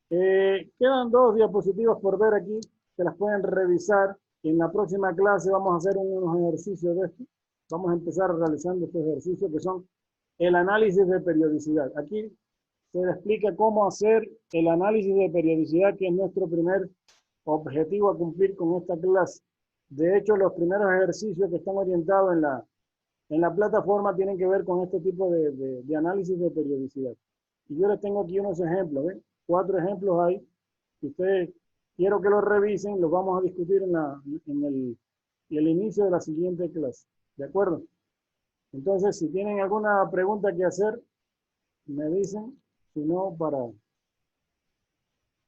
Quedan 2 diapositivas por ver aquí, que las pueden revisar. En la próxima clase vamos a hacer unos ejercicios de esto. Vamos a empezar realizando estos ejercicios que son el análisis de periodicidad. Aquí se le explica cómo hacer el análisis de periodicidad, que es nuestro primer objetivo a cumplir con esta clase. De hecho, los primeros ejercicios que están orientados en la plataforma tienen que ver con este tipo de análisis de periodicidad. Y yo les tengo aquí unos ejemplos, ¿ven? 4 ejemplos hay. Si ustedes quiero que los revisen, los vamos a discutir en el inicio de la siguiente clase. ¿De acuerdo? Entonces, si tienen alguna pregunta que hacer, me dicen. Si no, para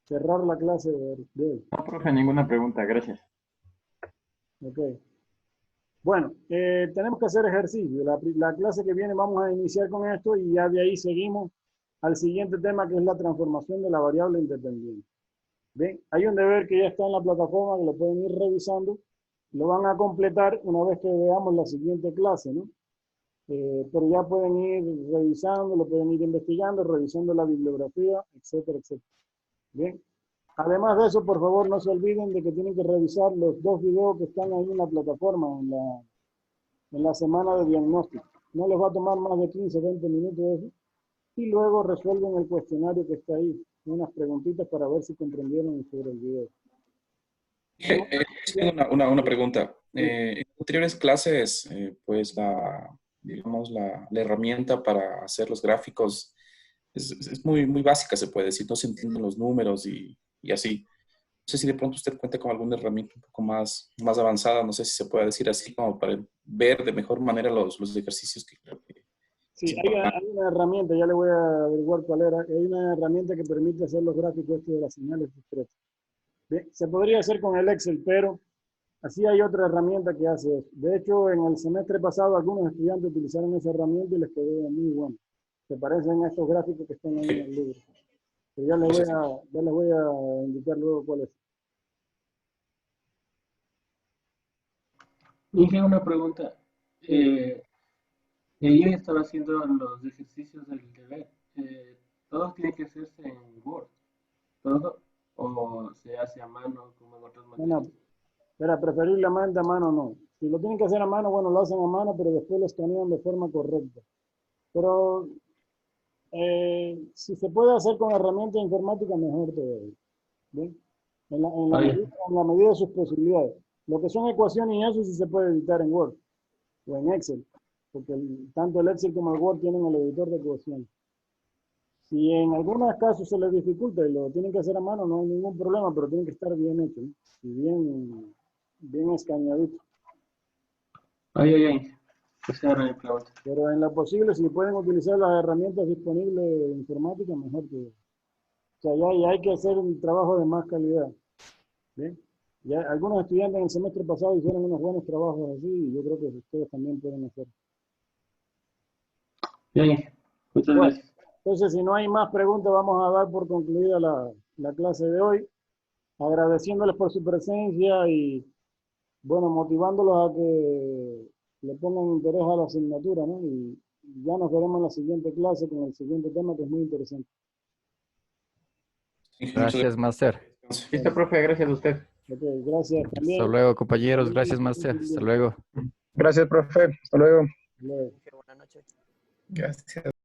cerrar la clase de hoy. No, profe, ninguna pregunta, gracias. Ok. Bueno, tenemos que hacer ejercicio. La clase que viene vamos a iniciar con esto y ya de ahí seguimos al siguiente tema, que es la transformación de la variable independiente. ¿Ven? Hay un deber que ya está en la plataforma, que lo pueden ir revisando. Lo van a completar una vez que veamos la siguiente clase, ¿no? Pero ya pueden ir revisando, lo pueden ir investigando, revisando la bibliografía, etcétera, etcétera. Bien. Además de eso, por favor, no se olviden de que tienen que revisar los 2 videos que están ahí en la plataforma, en la semana de diagnóstico. No les va a tomar más de 15, 20 minutos eso. Y luego resuelven el cuestionario que está ahí. Unas preguntitas para ver si comprendieron sobre el video. Tengo una pregunta. En anteriores clases, pues digamos, la herramienta para hacer los gráficos es muy, muy básica, se puede decir. No se entienden los números y así. No sé si de pronto usted cuenta con alguna herramienta un poco más avanzada, no sé si se puede decir así, como para ver de mejor manera los ejercicios que creo que... Sí, hay una herramienta, ya le voy a averiguar cuál era. Hay una herramienta que permite hacer los gráficos de las señales discretas. Bien, se podría hacer con el Excel, pero así hay otra herramienta que hace eso. De hecho, en el semestre pasado algunos estudiantes utilizaron esa herramienta y les quedó muy bueno. Se parecen a estos gráficos que están ahí en el libro. Pero ya les voy a indicar luego cuál es. Dije una pregunta. Yo estaba haciendo los ejercicios del deber. ¿Todos tienen que hacerse en Word? ¿Todo? ¿O se hace a mano como en otras materias? No, pero preferiblemente a mano no. Si lo tienen que hacer a mano, bueno, lo hacen a mano, pero después lo escanean de forma correcta. Pero si se puede hacer con herramientas informáticas, mejor todavía. ¿Bien? En la medida de sus posibilidades. Lo que son ecuaciones y eso sí se puede editar en Word o en Excel, porque tanto el Excel como el Word tienen el editor de ecuaciones. Si en algunos casos se les dificulta y lo tienen que hacer a mano, no hay ningún problema, pero tiene que estar bien hecho, ¿no? Y bien escaneadito. Pero en lo posible, si pueden utilizar las herramientas disponibles de informática, mejor que... O sea, ya hay que hacer un trabajo de más calidad. ¿Bien? Ya algunos estudiantes en el semestre pasado hicieron unos buenos trabajos así y yo creo que ustedes también pueden hacer. Bien, muchas gracias. Entonces, si no hay más preguntas, vamos a dar por concluida la clase de hoy, agradeciéndoles por su presencia y, bueno, motivándolos a que le pongan interés a la asignatura, ¿no? Y ya nos veremos en la siguiente clase con el siguiente tema, que es muy interesante. Gracias, máster. Listo, profe, gracias a usted. Ok, gracias también. Hasta luego, compañeros. Gracias, máster. Hasta luego. Gracias, profe. Hasta luego. Luego. Buenas noches. Gracias.